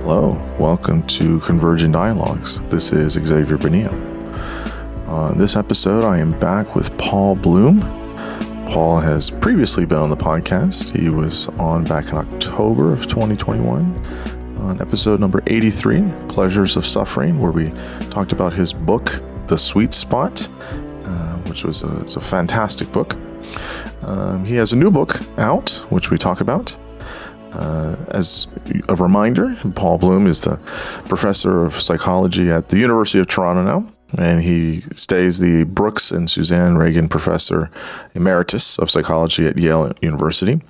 Hello, welcome to Convergent Dialogues. This is Xavier Bonilla. On this episode, I am back with Paul Bloom. Paul has previously been on the podcast. He was on back in October of 2021 on episode number 83, Pleasures of Suffering, where we talked about his book, The Sweet Spot, which was a fantastic book. He has a new book out, which we talk about. As a reminder, Paul Bloom is the professor of psychology at the University of Toronto now, and he stays the Brooks and Suzanne Reagan Professor Emeritus of Psychology at Yale University.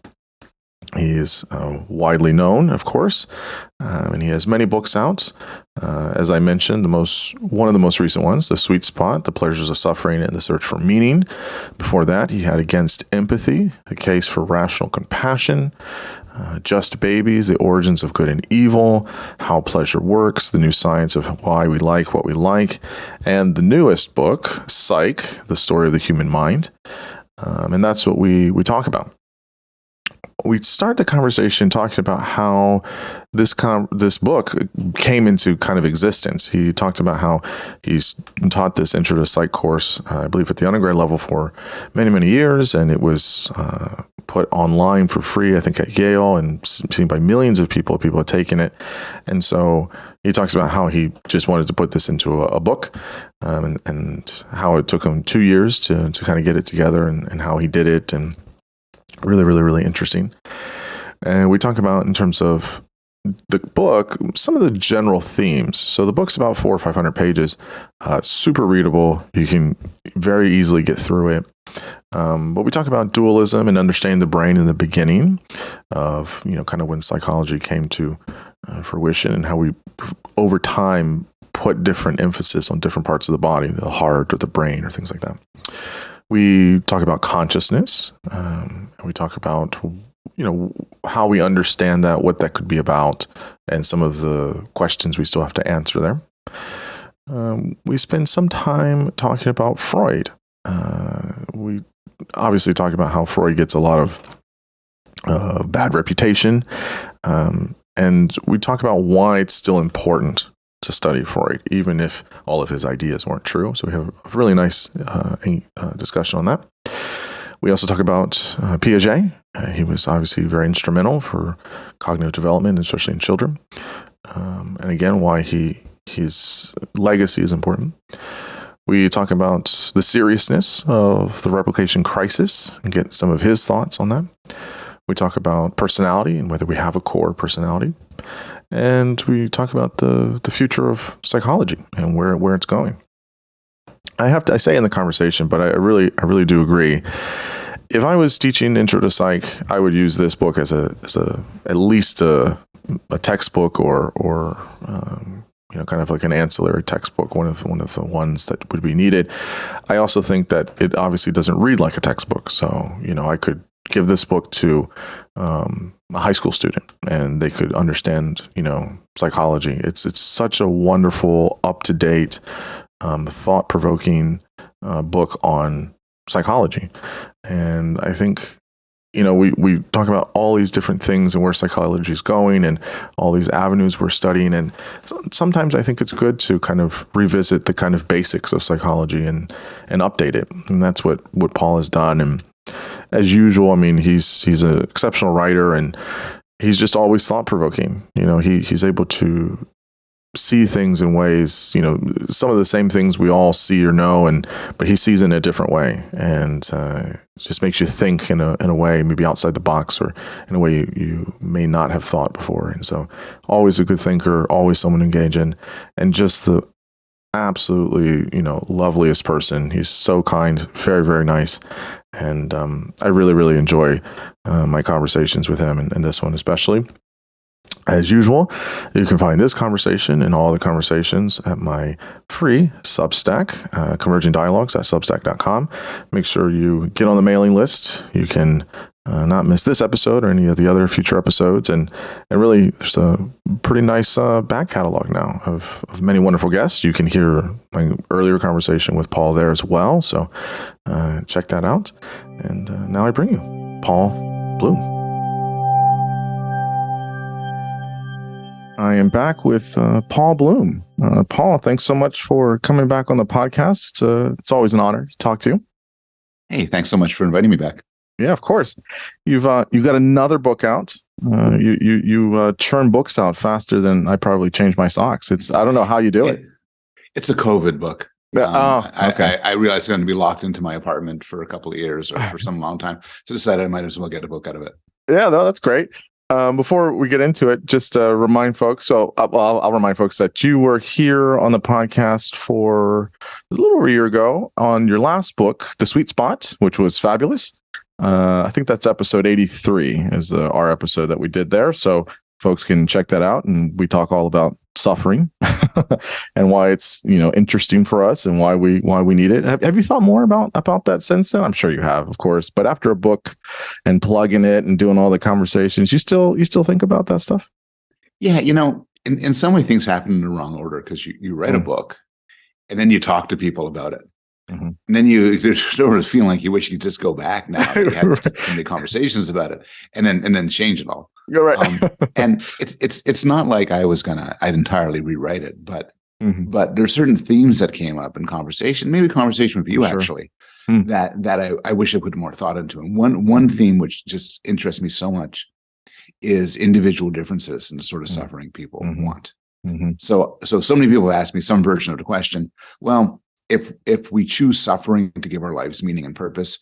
He is widely known, of course, and he has many books out. As I mentioned, one of the most recent ones, The Sweet Spot, The Pleasures of Suffering and the Search for Meaning. Before that, he had Against Empathy, A Case for Rational Compassion, Just Babies, The Origins of Good and Evil, How Pleasure Works, The New Science of Why We Like What We Like, and the newest book, Psych, The Story of the Human Mind. And that's what we talk about. We start the conversation talking about how this book came into kind of existence. He talked about how he's taught this Intro to Psych course, I believe at the undergrad level for many, many years, and it was put online for free, I think at Yale, and seen by millions of people. People have taken it. And so he talks about how he just wanted to put this into a book, and how it took him 2 years to kind of get it together, and how he did it, and really, really, really interesting. And we talk about, in terms of the book, some of the general themes. So the book's about 400 or 500 pages, super readable. You can very easily get through it. But we talk about dualism and understanding the brain in the beginning of, kind of when psychology came to fruition, and how we, over time, put different emphasis on different parts of the body, the heart or the brain or things like that. We talk about consciousness, and we talk about, how we understand that, what that could be about, and some of the questions we still have to answer there. We spend some time talking about Freud. We obviously talk about how Freud gets a lot of bad reputation, and we talk about why it's still important to study Freud, even if all of his ideas weren't true. So we have a really nice discussion on that. We also talk about Piaget. He was obviously very instrumental for cognitive development, especially in children. And again, why his legacy is important. We talk about the seriousness of the replication crisis and get some of his thoughts on that. We talk about personality and whether we have a core personality. And we talk about the future of psychology and where it's going. I say in the conversation, but I really do agree. If I was teaching Intro to Psych, I would use this book as at least a textbook or kind of like an ancillary textbook, one of the ones that would be needed. I also think that it obviously doesn't read like a textbook, so I could give this book to a high school student, and they could understand, psychology. It's such a wonderful, up-to-date, thought-provoking book on psychology. And I think, we talk about all these different things and where psychology is going and all these avenues we're studying. And sometimes I think it's good to kind of revisit the kind of basics of psychology and update it. And that's what Paul has done. And as usual, he's an exceptional writer, and he's just always thought-provoking. He's able to see things in ways, some of the same things we all see or know, but he sees it in a different way, and it just makes you think in a way maybe outside the box, or in a way you may not have thought before. And so, always a good thinker, always someone to engage in, and just the absolutely loveliest person. He's so kind, very, very nice. And I really, really enjoy my conversations with him, and this one especially. As usual, you can find this conversation and all the conversations at my free Substack, Converging Dialogues at substack.com. Make sure you get on the mailing list. You can not miss this episode or any of the other future episodes. And really, there's a pretty nice back catalog now of many wonderful guests. You can hear my earlier conversation with Paul there as well. So check that out. And now I bring you Paul Bloom. I am back with Paul Bloom. Paul, thanks so much for coming back on the podcast. It's always an honor to talk to you. Hey, thanks so much for inviting me back. Yeah, of course. You've got another book out. You churn books out faster than I probably change my socks. I don't know how you do it. It's a COVID book. Okay. I realized I'm going to be locked into my apartment for a couple of years or for some long time, so decided I might as well get a book out of it. Yeah, no, that's great. Before we get into it, just remind folks. So I'll remind folks that you were here on the podcast for a little over a year ago on your last book, The Sweet Spot, which was fabulous. I think that's episode 83 is our episode that we did there. So folks can check that out, and we talk all about suffering and why it's interesting for us and why we need it. Have you thought more about that since then? I'm sure you have, of course, but after a book and plugging it and doing all the conversations, you still think about that stuff? Yeah, in some way things happen in the wrong order, because you write a book and then you talk to people about it. Mm-hmm. And then there's sort of feeling like you wish you could just go back now. You had so many conversations about it, and then change it all. You're right. And it's not like I'd entirely rewrite it, but there's certain themes that came up in conversation, maybe conversation with you actually, that I wish I put more thought into. And one theme which just interests me so much is individual differences and the sort of suffering people want. Mm-hmm. So many people have asked me some version of the question. Well, if we choose suffering to give our lives meaning and purpose,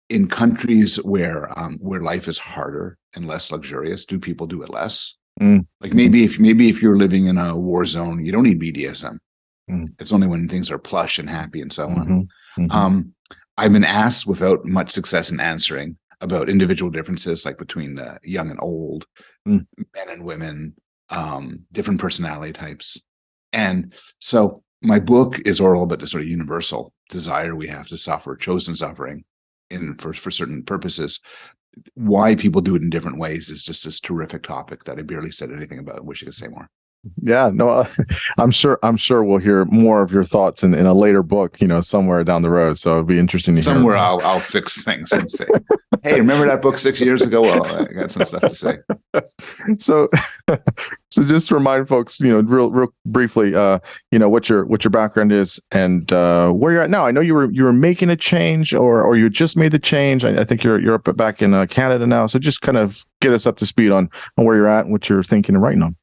in countries where life is harder and less luxurious, do people do it less? Like maybe if you're living in a war zone, you don't need BDSM. It's only when things are plush and happy and so on. I've been asked without much success in answering about individual differences, like between young and old, men and women, different personality types. And so my book is all about the sort of universal desire we have to suffer, chosen suffering, for certain purposes. Why people do it in different ways is just this terrific topic that I barely said anything about. I wish I could say more. Yeah, no, I'm sure we'll hear more of your thoughts in a later book, somewhere down the road. So it'll be interesting to somewhere hear. I'll fix things and say, hey, remember that book 6 years ago? Well, I got some stuff to say. So just to remind folks, real briefly, what your background is and where you're at now. I know you were making a change, or you just made the change. I think you're up back in Canada now. So just kind of get us up to speed on where you're at and what you're thinking and writing on.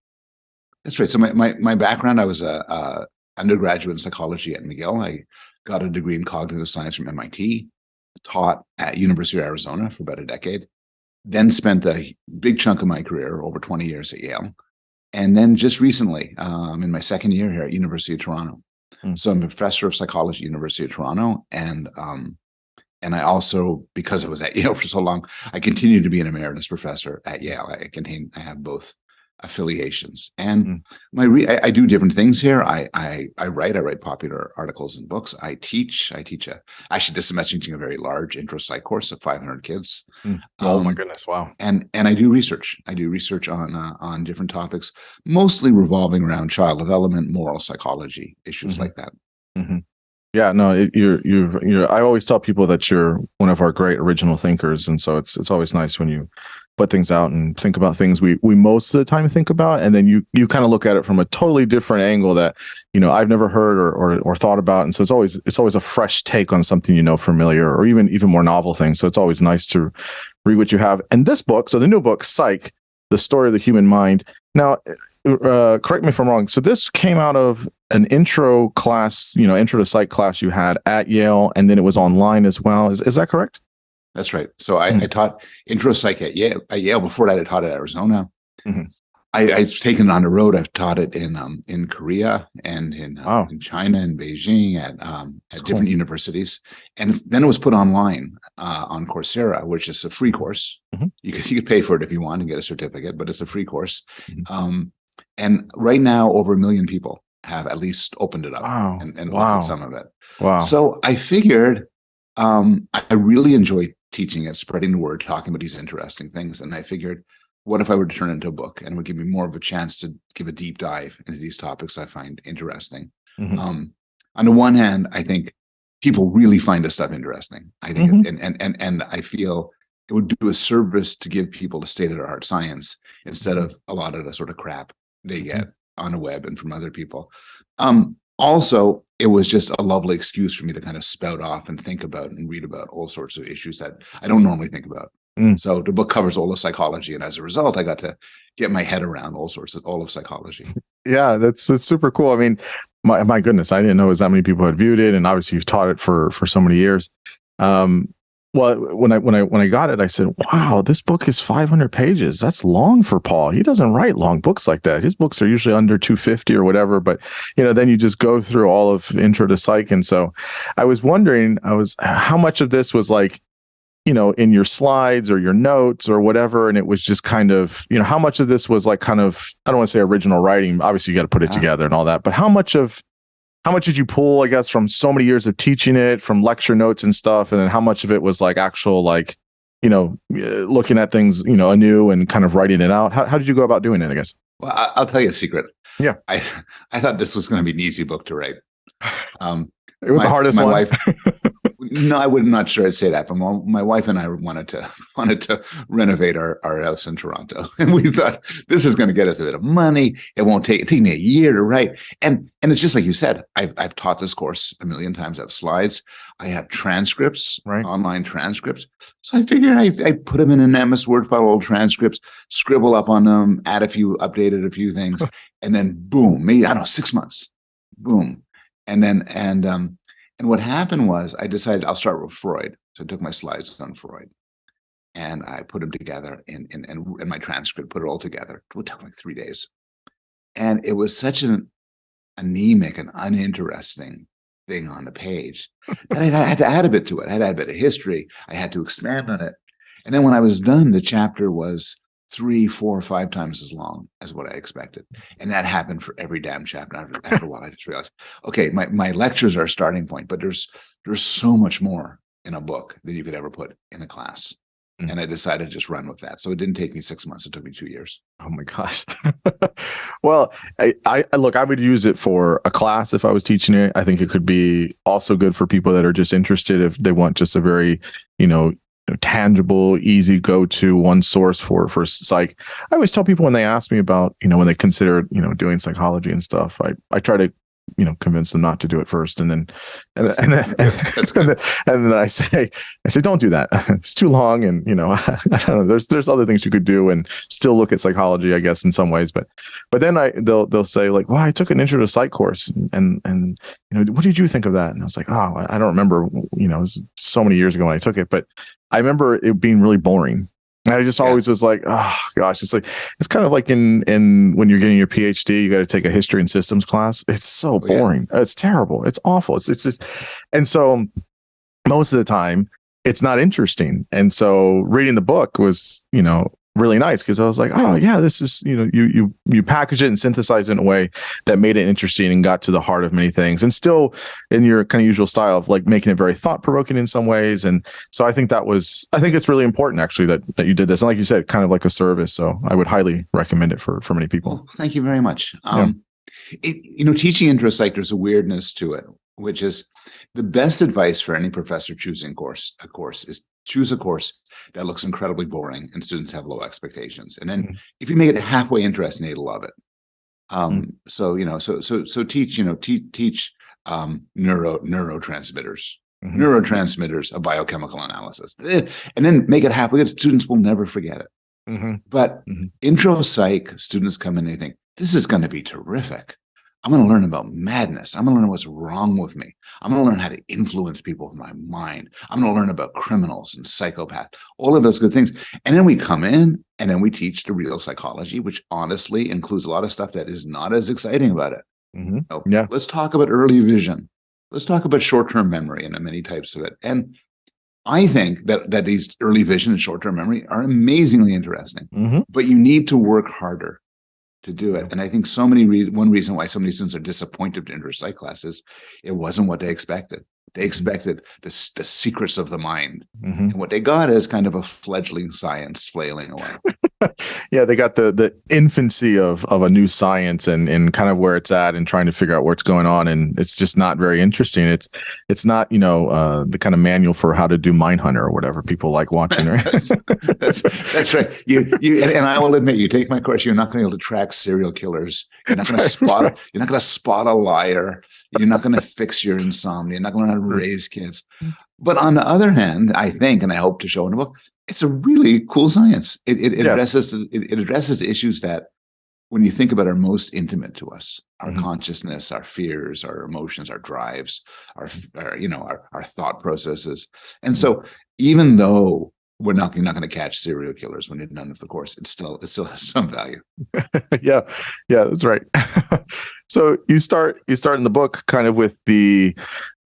That's right. So my background, I was a undergraduate in psychology at McGill. I got a degree in cognitive science from MIT, taught at University of Arizona for about a decade, then spent a big chunk of my career, over 20 years, at Yale. And then just recently, in my second year here at University of Toronto. So I'm a professor of psychology at University of Toronto. And I also, because I was at Yale for so long, I continue to be an emeritus professor at Yale. I have both affiliations, and I do different things here. I write popular articles and books. I teach actually this semester teaching a very large intro psych course of 500 kids. Oh my goodness, wow. And I do research on different topics, mostly revolving around child development, moral psychology, issues like that. Yeah, no, I always tell people that you're one of our great original thinkers, and so it's always nice when you put things out and think about things we most of the time think about, and then you kind of look at it from a totally different angle that I've never heard or thought about, and so it's always a fresh take on something familiar or even more novel things. So it's always nice to read what you have. And this book, so the new book, Psych, The Story of the Human Mind. Now, correct me if I'm wrong. So this came out of an intro class, intro to psych class you had at Yale, and then it was online as well. Is that correct? That's right. So I taught intro psych at Yale. Before that, I taught it at Arizona. I've taken it on the road. I've taught it in Korea and in China and Beijing at different universities. And then it was put online on Coursera, which is a free course. You could pay for it if you want and get a certificate, but it's a free course. And right now, over 1 million people have at least opened it up and looked at some of it. Wow. So I figured I really enjoy teaching it, spreading the word, talking about these interesting things. And I figured, what if I were to turn it into a book, and it would give me more of a chance to give a deep dive into these topics I find interesting. On the one hand, I think people really find this stuff interesting. I think and I feel it would do a service to give people the state of the art science instead of a lot of the sort of crap they get on the web and from other people. Also, it was just a lovely excuse for me to kind of spout off and think about and read about all sorts of issues that I don't normally think about. So the book covers all of psychology, and as a result, I got to get my head around all of psychology. Yeah, that's super cool. I mean, my goodness, I didn't know as that many people had viewed it, and obviously you've taught it for so many years. Well, when I got it, I said, "Wow, this book is 500 pages. That's long for Paul. He doesn't write long books like that. His books are usually under 250 or whatever." But then you just go through all of Intro to Psych, and so I was wondering, how much of this was like, in your slides or your notes or whatever, and it was just kind of, how much of this was like kind of, I don't want to say original writing. Obviously, you got to put it together and all that. But how much did you pull, I guess, from so many years of teaching it, from lecture notes and stuff, and then how much of it was like actual, like, looking at things, anew and kind of writing it out? How did you go about doing it, I guess? Well, I'll tell you a secret. Yeah. I thought this was going to be an easy book to write. It was the hardest one. My wife, no, I'm not sure I'd say that, but my wife and I wanted to renovate our house in Toronto, and we thought this is going to get us a bit of money. It won't take me a year to write, and it's just like you said. I've taught this course a million times. I have slides. I have transcripts, online transcripts. So I figured I put them in an MS Word file, old transcripts, scribble up on them, updated a few things, and then boom, maybe, I don't know, 6 months, boom. And what happened was I decided I'll start with Freud. So I took my slides on Freud and I put them together in my transcript, put it all together. It took like 3 days. And it was such an anemic and uninteresting thing on the page that I had to add a bit to it. I had to add a bit of history. I had to expand on it. And then when I was done, the chapter was 3, 4, 5 times as long as what I expected. And that happened for every damn chapter. After a while, I just realized, okay, my lectures are a starting point, but there's so much more in a book than you could ever put in a class. And I decided to just run with that. So it didn't take me 6 months. It took me 2 years. Oh my gosh. Well, I look, I would use it for a class if I was teaching it. I think it could be also good for people that are just interested if they want just a very, tangible, easy go-to one source for psych. I always tell people when they ask me about, when they consider, doing psychology and stuff, I try to, convince them not to do it first. And then I say, don't do that. It's too long. And, I don't know, there's other things you could do and still look at psychology, I guess, in some ways. But then they'll say like, well, I took an Intro to Psych course and, what did you think of that? And I was like, oh, I don't remember, it was so many years ago when I took it, but I remember it being really boring. And I just always was like, oh gosh, it's kind of like in when you're getting your PhD, you got to take a history and systems class. It's so boring. Yeah. It's terrible. It's awful. It's just, and so most of the time it's not interesting. And so reading the book was, really nice because I was like, oh yeah, this is, you package it and synthesize it in a way that made it interesting and got to the heart of many things, and still in your kind of usual style of like making it very thought provoking in some ways. And so I think it's really important actually that you did this, and like you said, kind of like a service. So I would highly recommend it for many people. Well, thank you very much. Teaching Intro Psych, there's a weirdness to it, which is the best advice for any professor choosing a course is choose a course that looks incredibly boring and students have low expectations. And then if you make it halfway interesting, they'll love it. So teach neurotransmitters, neurotransmitters, a biochemical analysis, and then make it halfway. Students will never forget it. But Intro Psych, students come in and they think, this is going to be terrific. I'm going to learn about madness. I'm going to learn what's wrong with me. I'm going to learn how to influence people with my mind. I'm going to learn about criminals and psychopaths, all of those good things. And then we come in and then we teach the real psychology, which honestly includes a lot of stuff that is not as exciting about it. Let's talk about early vision. Let's talk about short-term memory and the many types of it. And I think that these early vision and short-term memory are amazingly interesting, but you need to work harder to do it. And I think one reason why so many students are disappointed in Intro Psych classes, it wasn't what they expected. They expected the secrets of the mind. And what they got is kind of a fledgling science flailing away. Yeah, they got the infancy of a new science and kind of where it's at and trying to figure out what's going on, and it's just not very interesting. It's not the kind of manual for how to do Mindhunter or whatever people like watching. Right? that's right. You and I will admit, you take my course, you're not going to be able to track serial killers. You're not going to spot. You're not going to spot a liar. You're not going to fix your insomnia. You're not going to learn how to raise kids. But on the other hand, I think, and I hope to show in the book, it's a really cool science. It addresses the issues that, when you think about, are most intimate to us: our consciousness, our fears, our emotions, our drives, our thought processes. And so, even though you're not going to catch serial killers when you're done with the course, it still has some value. Yeah, that's right. So you start in the book kind of with the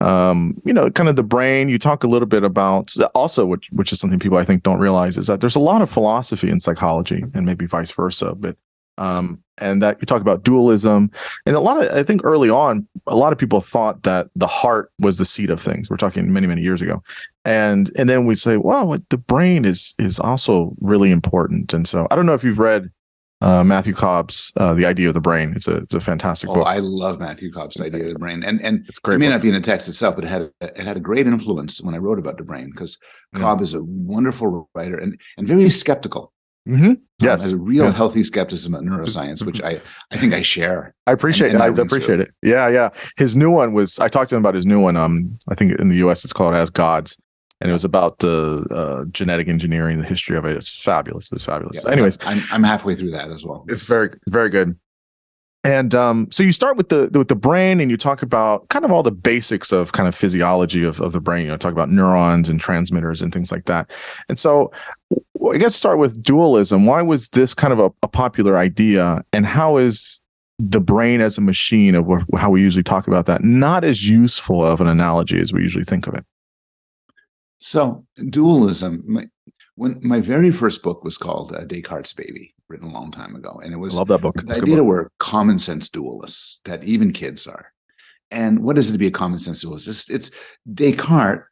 kind of the brain. You talk a little bit about also, which is something people I think don't realize, is that there's a lot of philosophy in psychology, and maybe vice versa, but and that you talk about dualism, and I think early on, a lot of people thought that the heart was the seat of things. We're talking many, many years ago. And then we say, well, the brain is also really important. And so I don't know if you've read Matthew Cobb's The Idea of the Brain. It's a fantastic book. I love Matthew Cobb's Idea of the Brain. And it's great. It may not be in the text itself, but it had a great influence when I wrote about the brain, because Cobb is a wonderful writer and very skeptical. Mm-hmm. Yes, has a real healthy skepticism about neuroscience, which I think I share. I appreciate it. I appreciate it. Yeah. His new one I talked to him about his new one. I think in the US it's called As Gods. And it was about genetic engineering, the history of it. It's fabulous. It was fabulous. Yeah, so anyways, I'm halfway through that as well. It's very, very good. And so you start with the brain, and you talk about kind of all the basics of kind of physiology of the brain. Talk about neurons and transmitters and things like that. And so I guess start with dualism. Why was this kind of a popular idea, and how is the brain as a machine, of how we usually talk about that, not as useful of an analogy as we usually think of it? So dualism, when my very first book was called Descartes' Baby, written a long time ago. And it was, I love that book. The idea were common sense dualists, that even kids are. And what is it to be a common sense dualist? It's Descartes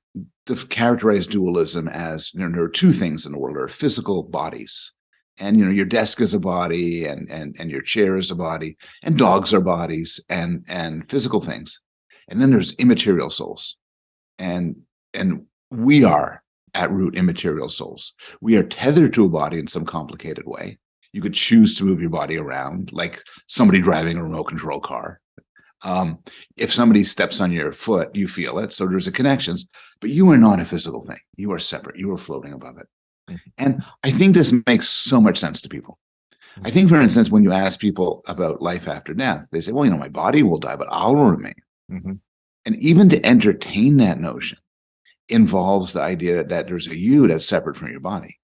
characterized dualism as, there are two things in the world. There are physical bodies. And, your desk is a body, and your chair is a body, and dogs are bodies, and physical things. And then there's immaterial souls. And we are, at root, immaterial souls. We are tethered to a body in some complicated way. You could choose to move your body around, like somebody driving a remote control car. If somebody steps on your foot, you feel it. So there's a connections, but you are not a physical thing. You are separate. You are floating above it. Mm-hmm. And I think this makes so much sense to people. Mm-hmm. I think, for instance, when you ask people about life after death, they say, well, my body will die, but I'll remain. Mm-hmm. And even to entertain that notion involves the idea that there's a you that's separate from your body.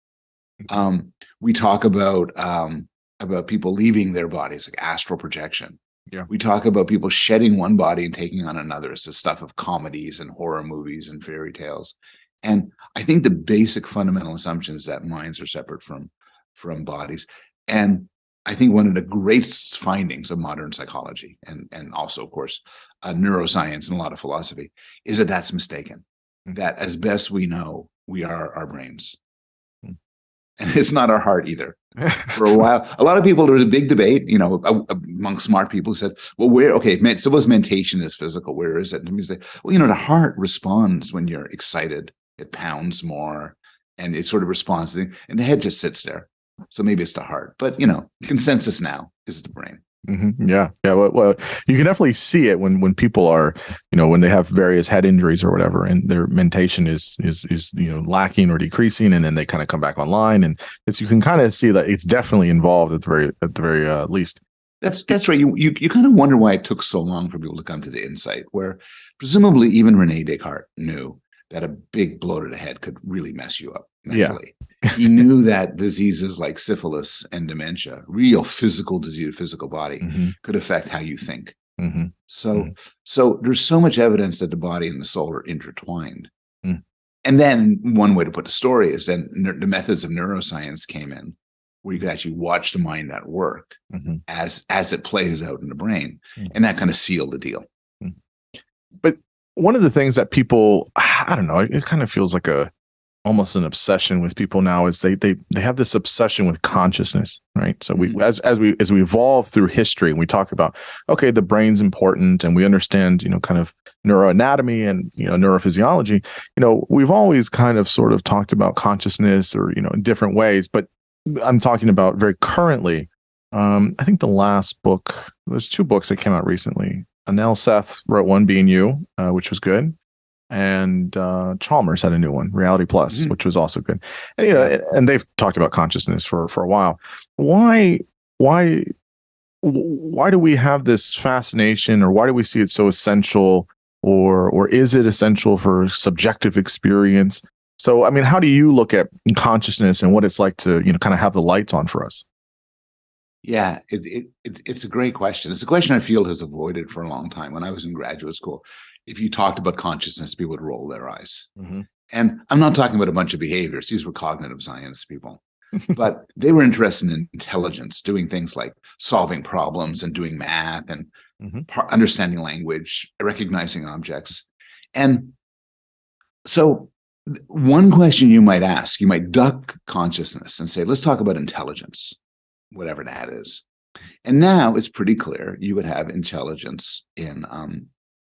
We talk about people leaving their bodies, like astral projection. Yeah. We talk about people shedding one body and taking on another. It's the stuff of comedies and horror movies and fairy tales. And I think the basic fundamental assumption is that minds are separate from bodies. And I think one of the great findings of modern psychology, and also, of course, neuroscience and a lot of philosophy, is that that's mistaken. That as best we know, we are our brains. And it's not our heart either. For a while, a lot of people, there was a big debate, among smart people, who said, well, suppose mentation is physical, where is it? And we say, well, the heart responds when you're excited. It pounds more, and it sort of responds to things, and the head just sits there. So maybe it's the heart. But, consensus now is the brain. Mm-hmm. Yeah. Well, you can definitely see it when people are, when they have various head injuries or whatever, and their mentation is lacking or decreasing, and then they kind of come back online, and you can kind of see that it's definitely involved at the very least. That's right. You kind of wonder why it took so long for people to come to the insight, where presumably even René Descartes knew that a big blow to the head could really mess you up mentally. Yeah. He knew that diseases like syphilis and dementia, real physical disease, physical body, mm-hmm. could affect how you think. Mm-hmm. So there's so much evidence that the body and the soul are intertwined. Mm. And then one way to put the story is then the methods of neuroscience came in, where you could actually watch the mind at work mm-hmm. as it plays out in the brain. Mm-hmm. And that kind of sealed the deal. Mm-hmm. But one of the things that people, I don't know, it kind of feels like almost an obsession with people now is they have this obsession with consciousness, right? So we as we evolve through history, and we talk about, okay, the brain's important, and we understand, kind of neuroanatomy and neurophysiology. We've always kind of sort of talked about consciousness, or in different ways, but I'm talking about very currently. I think the last book, there's 2 books that came out recently. Anel Seth wrote one, Being You, which was good. And Chalmers had a new one, Reality Plus, which was also good. And and they've talked about consciousness for a while. Why do we have this fascination, or why do we see it so essential, or is it essential for subjective experience? So, I mean, how do you look at consciousness and what it's like to kind of have the lights on for us? Yeah, it's a great question. It's a question I feel has avoided for a long time. When I was in graduate school, if you talked about consciousness, people would roll their eyes. And I'm not talking about a bunch of behaviors. These were cognitive science people. But they were interested in intelligence, doing things like solving problems and doing math and understanding language, recognizing objects. And so one question you might ask, you might duck consciousness and say, let's talk about intelligence, whatever that is. And now it's pretty clear you would have intelligence in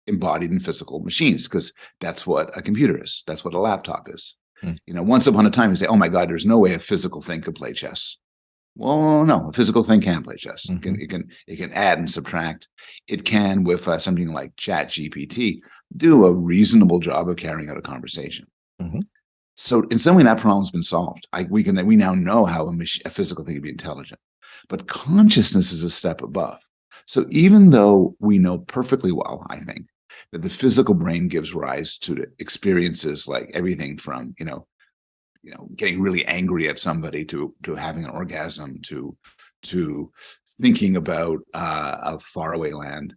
embodied in physical machines, because that's what a computer is. That's what a laptop is. Once upon a time, you say, oh my God, there's no way a physical thing could play chess. Well, no, a physical thing can play chess. It can add and subtract. It can, with something like ChatGPT, do a reasonable job of carrying out a conversation. So in some way, that problem's been solved. We now know how a physical thing can be intelligent. But consciousness is a step above. So even though we know perfectly well, I think, that the physical brain gives rise to experiences like everything from, getting really angry at somebody to having an orgasm to thinking about a faraway land,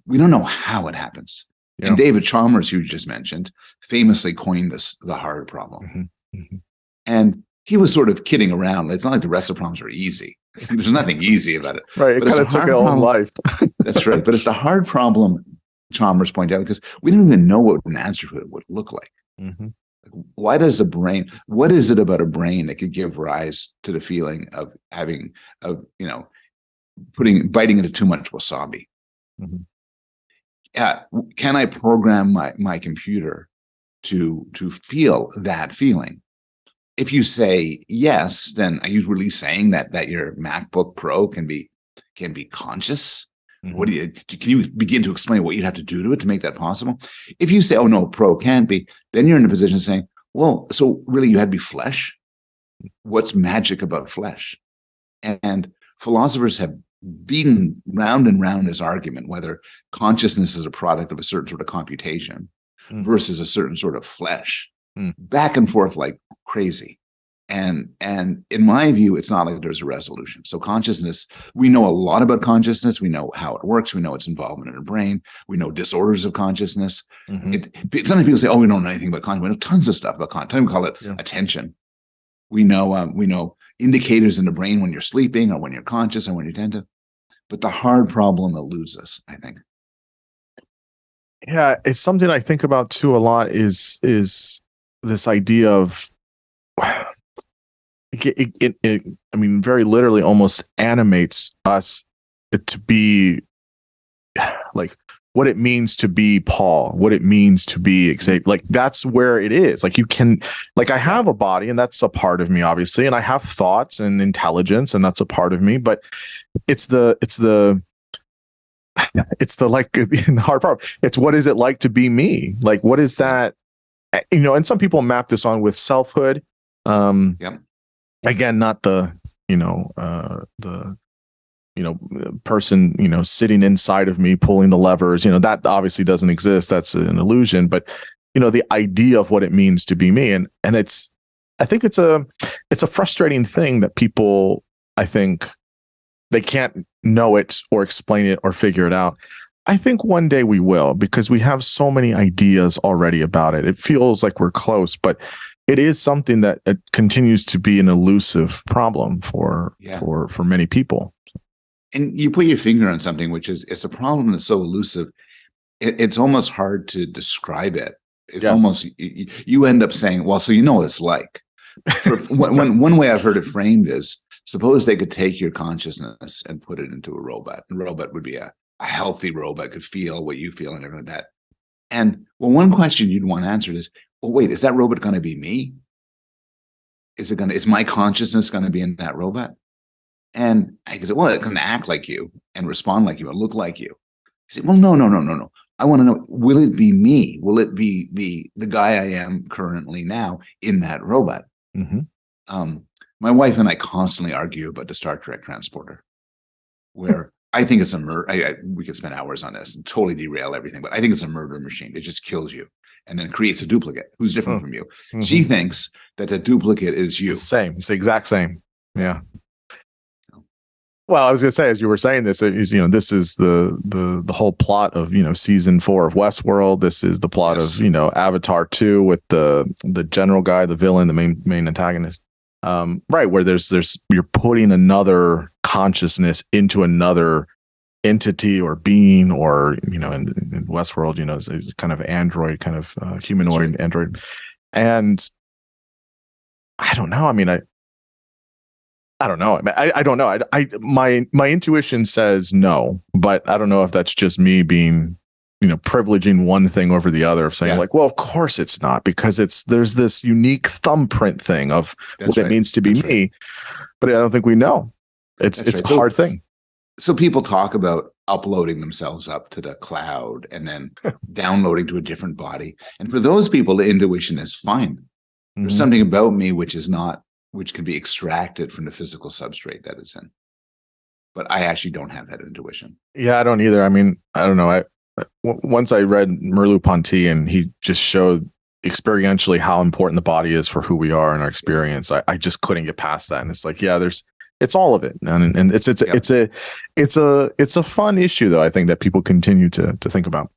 we don't know how it happens. Yeah. And David Chalmers, who you just mentioned, famously coined the hard problem. And he was sort of kidding around. It's not like the rest of the problems are easy. There's nothing easy about it. Right. It kind of took a whole life. That's right. But it's the hard problem, Chalmers pointed out, because we don't even know what an answer to it would look like. Why does a brain, what is it about a brain that could give rise to the feeling of having, biting into too much wasabi? Can I program my computer to feel that feeling? If you say yes, then are you really saying that your MacBook Pro can be conscious? What can you begin to explain what you'd have to do to it to make that possible? If you say, oh no, Pro can't be, then you're in a position of saying, well, so really you had to be flesh? What's magic about flesh? And philosophers have beaten round and round this argument, whether consciousness is a product of a certain sort of computation versus a certain sort of flesh, back and forth like crazy. And in my view, it's not like there's a resolution. So consciousness, we know a lot about consciousness. We know how it works. We know its involvement in the brain. We know disorders of consciousness. Sometimes people say, oh, we don't know anything about consciousness. We know tons of stuff about consciousness. We call it attention. We know indicators in the brain when you're sleeping or when you're conscious and when you're attentive. But the hard problem eludes us, I think. Yeah, it's something I think about too a lot is this idea of it I mean, very literally almost animates us to be like what it means to be Paul, what it means to be Xavier. Like that's where it is. Like you can, like I have a body and that's a part of me, obviously, and I have thoughts and intelligence and that's a part of me, but it's the like the hard part. It's what is it like to be me? Like what is that? And some people map this on with selfhood. Again, not the person, sitting inside of me, pulling the levers, that obviously doesn't exist. That's an illusion, but the idea of what it means to be me. And I think it's a frustrating thing that people, I think they can't know it or explain it or figure it out. I think one day we will, because we have so many ideas already about it. It feels like we're close, but it is something that it continues to be an elusive problem for many people. And you put your finger on something, which is it's a problem that's so elusive. It's almost hard to describe it It's almost, you end up saying, well, so you know what it's like. One way I've heard it framed is, suppose they could take your consciousness and put it into a robot. A robot would be a healthy robot, could feel what you feel and everything like that. And well, one question you'd want answered is, well, wait, is that robot going to be me? Is my consciousness going to be in that robot? And I could say, well, it's going to act like you and respond like you and look like you. You say, well, no. I want to know, will it be me? Will it be the guy I am currently now in that robot? Mm-hmm. My wife and I constantly argue about the Star Trek transporter, where I think it's a murder. We could spend hours on this and totally derail everything, but I think it's a murder machine. It just kills you and then creates a duplicate who's different from you. Mm-hmm. She thinks that the duplicate is you. It's the same. It's the exact same. Yeah. Well, I was going to say, as you were saying this, is, this is the whole plot of, season 4 of Westworld. This is the plot of, Avatar 2 with the general guy, the villain, the main antagonist. Right, where there's you're putting another consciousness into another entity or being, or in Westworld, it's kind of android, kind of humanoid android. And I don't know. I mean, I don't know. I don't know. My intuition says no, but I don't know if that's just me being, privileging one thing over the other, of saying well, of course it's not, because there's this unique thumbprint thing of what it means to be me, but I don't think we know. It's a hard thing. So people talk about uploading themselves up to the cloud and then downloading to a different body. And for those people, the intuition is fine. Mm-hmm. There's something about me which can be extracted from the physical substrate that it's in. But I actually don't have that intuition. Yeah, I don't either. I mean, I don't know. Once I read Merleau-Ponty, and he just showed experientially how important the body is for who we are and our experience. I just couldn't get past that. And it's like, it's all of it. And it's a fun issue, though, I think, that people continue to think about.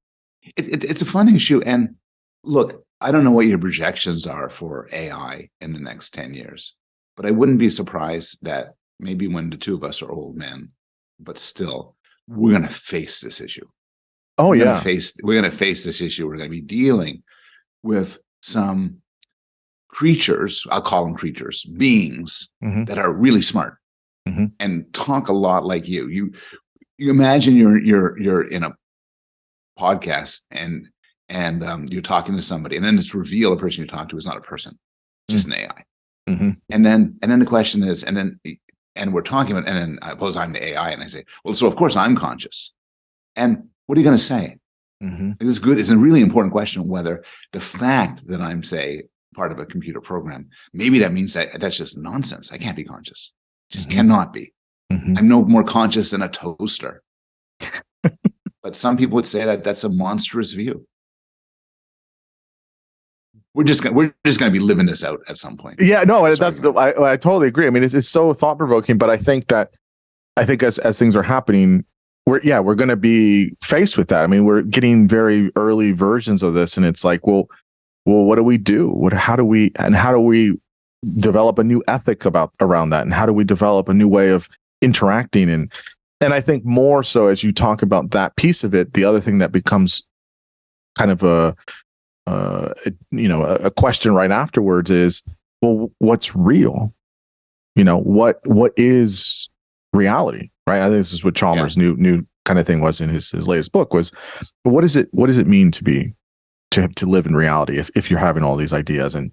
It's a fun issue. And look, I don't know what your projections are for AI in the next 10 years. But I wouldn't be surprised that maybe when the two of us are old men, but still, we're going to face this issue. Oh, we're going to face this issue. We're going to be dealing with some creatures, I'll call them creatures, beings that are really smart and talk a lot like you. You imagine you're in a podcast and you're talking to somebody, and then it's revealed the person you talk to is not a person, just an AI. Mm-hmm. And then the question is, and we're talking about, and then I suppose I'm the AI, and I say, well, so of course I'm conscious. And what are you going to say? Mm-hmm. It's a really important question, whether the fact that I'm, say, part of a computer program, maybe that means that's just nonsense. I can't be conscious. Just cannot be. Mm-hmm. I'm no more conscious than a toaster. But some people would say that that's a monstrous view. We're just going to be living this out at some point. Yeah, no, I totally agree. I mean, it's so thought provoking, but I think as things are happening, we're going to be faced with that. I mean, we're getting very early versions of this, and it's like, well, what do we do? How do we develop a new ethic around that, and how do we develop a new way of interacting? And I think more so as you talk about that piece of it, the other thing that becomes kind of a question right afterwards is, well, what's real? What is reality, right? I think this is what Chalmers' new kind of thing was in his latest book, was, what does it mean to live in reality if you're having all these ideas? And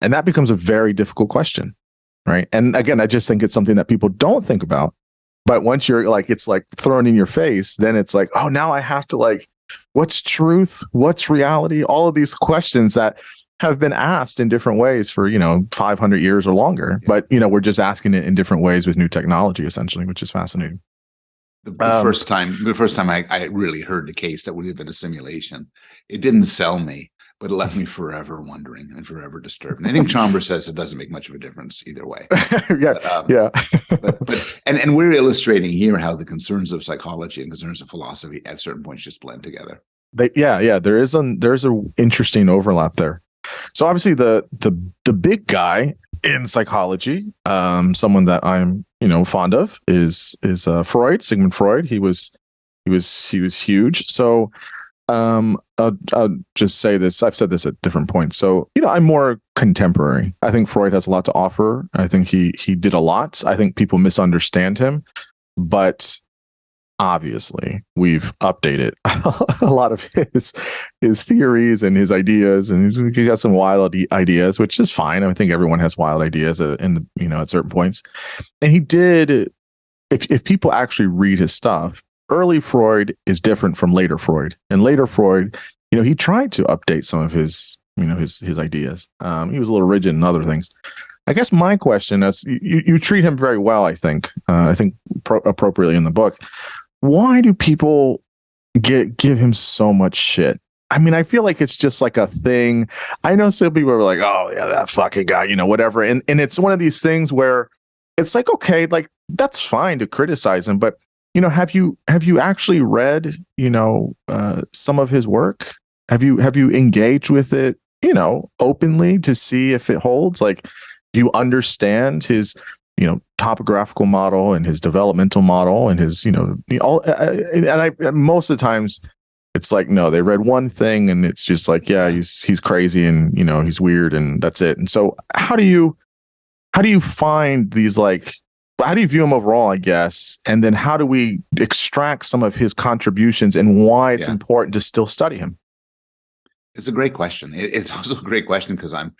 that becomes a very difficult question, right? And again, I just think it's something that people don't think about. But once you're like, it's like thrown in your face, then it's like, oh, now I have to what's truth? What's reality? All of these questions that have been asked in different ways for, 500 years or longer. But, we're just asking it in different ways with new technology, essentially, which is fascinating. The first time I really heard the case that would have been a simulation, it didn't sell me, but it left me forever wondering and forever disturbed. And I think Chalmers says it doesn't make much of a difference either way. And we're illustrating here how the concerns of psychology and concerns of philosophy at certain points just blend together. There's an interesting overlap there. So obviously the big guy in psychology, someone that I'm fond of, is Freud, Sigmund Freud. He was huge. So I'll just say this. I've said this at different points. So, I'm more contemporary. I think Freud has a lot to offer. I think he did a lot. I think people misunderstand him, but obviously we've updated a lot of his theories and his ideas, and he got some wild ideas, which is fine. I think everyone has wild ideas at certain points. And he did, if people actually read his stuff, early Freud is different from later Freud. And later Freud, he tried to update some of his ideas. He was a little rigid in other things. I guess my question is, you treat him very well, I think appropriately in the book. Why do people give him so much shit? I mean, I feel like it's just like a thing. I know some people are like, oh yeah, that fucking guy, whatever. And it's one of these things where it's like, okay, like that's fine to criticize him, but have you actually read, some of his work? Have you engaged with it, openly to see if it holds? Like, do you understand his, topographical model and his developmental model and his, most of the times it's like, no, they read one thing and it's just like, yeah, he's crazy and, he's weird and that's it. And so how do you find these, like, how do you view him overall, I guess? And then how do we extract some of his contributions and why it's important to still study him? It's a great question. It's also a great question because I'm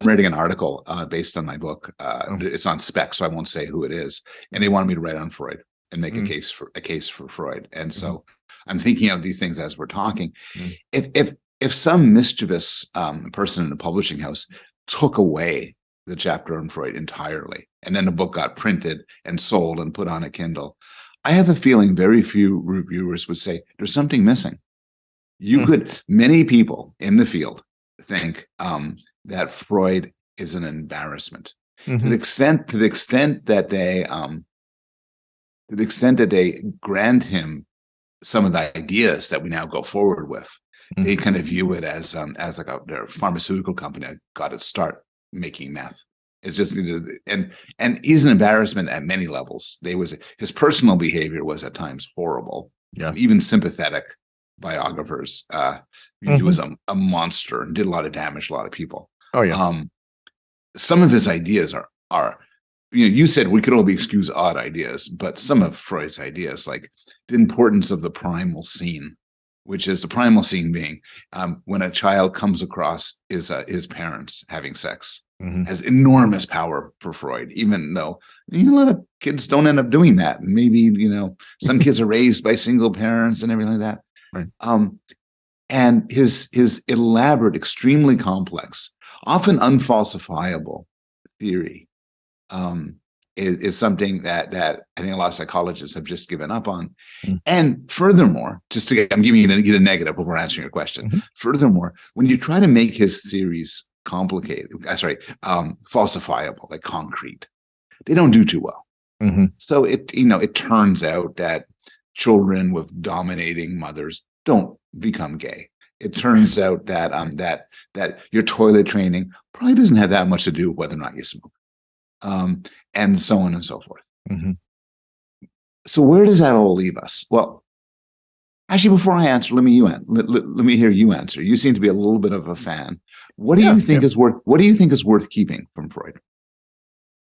writing an article based on my book. It's on Spec, so I won't say who it is. And they wanted me to write on Freud and make a case for Freud. And so I'm thinking of these things as we're talking. If some mischievous person in a publishing house took away the chapter on Freud entirely, and then the book got printed and sold and put on a Kindle, I have a feeling very few reviewers would say there's something missing. Many people in the field think that Freud is an embarrassment. To the extent that they grant him some of the ideas that we now go forward with, they kind of view it as like their pharmaceutical company that got its start making meth. It's just, and he's an embarrassment at many levels. His personal behavior was at times horrible, even sympathetic biographers. He was a monster and did a lot of damage to a lot of people. Oh yeah. Some of his ideas are you said we could only excuse odd ideas, but some of Freud's ideas, like the importance of the primal scene, which is the primal scene being when a child comes across his parents having sex, has enormous power for Freud, even though a lot of kids don't end up doing that. And maybe, some kids are raised by single parents and everything like that. Right. And his elaborate, extremely complex, often unfalsifiable theory is something that I think a lot of psychologists have just given up on. And furthermore, I'm giving you a negative before answering your question. Furthermore, when you try to make his theories falsifiable, like concrete, they don't do too well. So it turns out that children with dominating mothers don't become gay. It turns out that your toilet training probably doesn't have that much to do with whether or not you smoke, and so on and so forth. So where does that all leave us? Well, actually, before I answer, let me hear you answer. You seem to be a little bit of a fan. What do you think is worth keeping from Freud?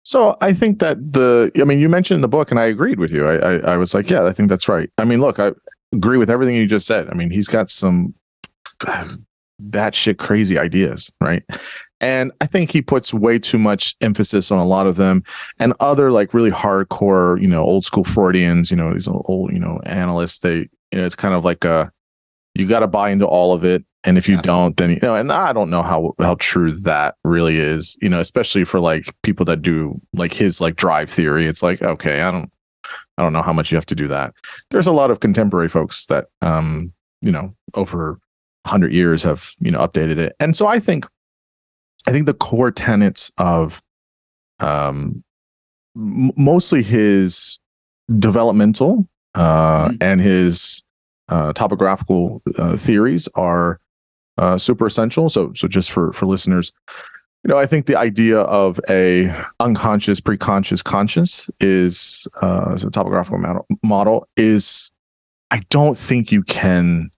So I think that you mentioned in the book, and I agreed with you. I was like, yeah, I think that's right. I mean, look, I agree with everything you just said. I mean, he's got some batshit crazy ideas, right? And I think he puts way too much emphasis on a lot of them, and other like really hardcore, old school Freudians, these old, analysts. It's kind of like you got to buy into all of it. And if you don't, then, and I don't know how true that really is, especially for like people that do like his like drive theory. It's like, okay, I don't know how much you have to do that. There's a lot of contemporary folks that, over 100 years have, updated it. And so I think the core tenets of mostly his developmental and his topographical theories are super essential. So just for listeners, I think the idea of a unconscious, preconscious, conscious is a topographical model is, I don't think you can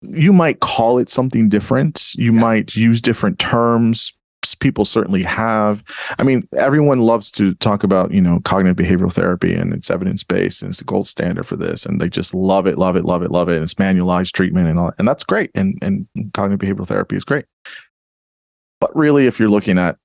you might call it something different. You might use different terms. People certainly have. I mean, everyone loves to talk about, cognitive behavioral therapy, and it's evidence-based and it's the gold standard for this. And they just love it. And it's manualized treatment and all. And that's great. And cognitive behavioral therapy is great. But really, if you're looking at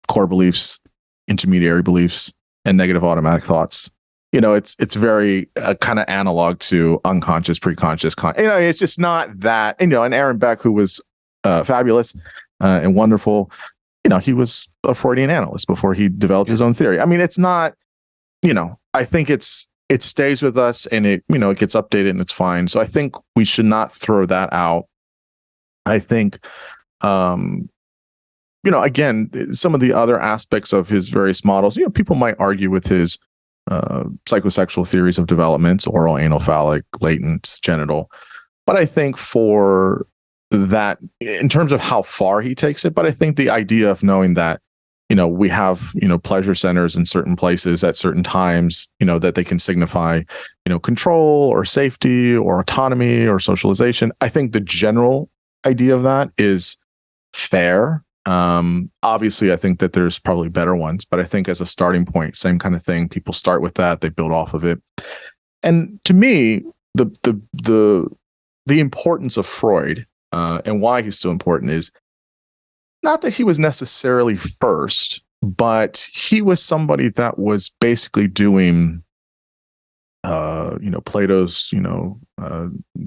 core beliefs, intermediary beliefs, and negative automatic thoughts, it's very kind of analog to unconscious, preconscious. It's just not that, and Aaron Beck, who was fabulous and wonderful, he was a Freudian analyst before he developed his own theory. I mean, it's not, I think it stays with us, and it gets updated, and it's fine. So I think we should not throw that out. I think, again, some of the other aspects of his various models, people might argue with his psychosexual theories of development, oral, anal, phallic, latent, genital. But I think for that, in terms of how far he takes it, but I think the idea of knowing that, we have, pleasure centers in certain places at certain times, that they can signify, control or safety or autonomy or socialization. I think the general idea of that is fair. Obviously, I think that there's probably better ones, but I think as a starting point, same kind of thing. People start with that, they build off of it. And to me, the importance of Freud and why he's so important is not that he was necessarily first, but he was somebody that was basically doing Plato's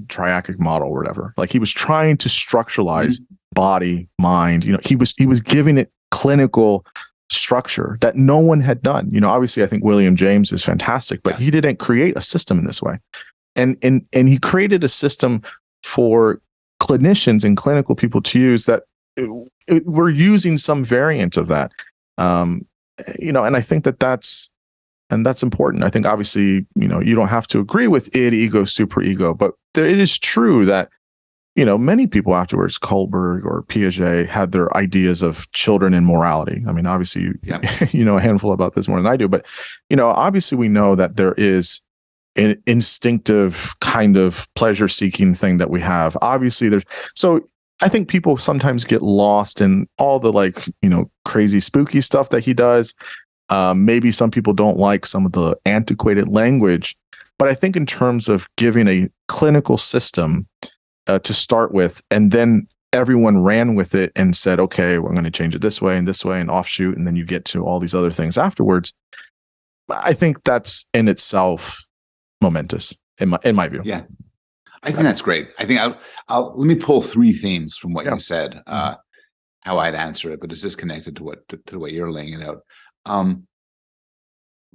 triachic model or whatever. Like, he was trying to structuralize body, mind. He was giving it clinical structure that no one had done. Obviously, I think William James is fantastic, but he didn't create a system in this way. And he created a system for clinicians and clinical people to use that we're using some variant of that. And I think that's important. I think, obviously, you don't have to agree with id, ego, superego, but it is true that, many people afterwards, Kohlberg or Piaget, had their ideas of children and morality. I mean, obviously, you know a handful about this more than I do, but, obviously we know that there is an instinctive kind of pleasure-seeking thing that we have. Obviously, so I think people sometimes get lost in all the crazy spooky stuff that he does. Maybe some people don't like some of the antiquated language, but I think in terms of giving a clinical system to start with, and then everyone ran with it and said, okay, we're going to change it this way and offshoot, and then you get to all these other things afterwards. I think that's in itself momentous in my view. Yeah, I think that's great. I think I'll let me pull three themes from what you said, how I'd answer it, but it's just connected to the way you're laying it out.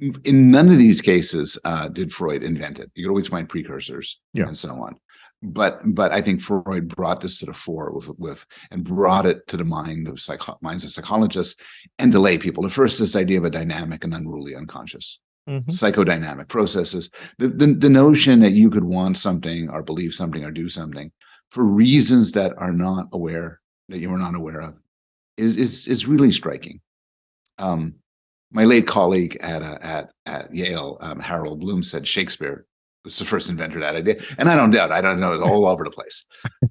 In none of these cases did Freud invent it. You could always find precursors and so on. But I think Freud brought this to the fore and brought it to the minds of psychologists and to lay people. The first, this idea of a dynamic and unruly unconscious, psychodynamic processes. The notion that you could want something or believe something or do something for reasons that you were not aware of is really striking. My late colleague at Yale, Harold Bloom, said Shakespeare was the first inventor of that idea, and I don't doubt. I don't know, it's all over the place,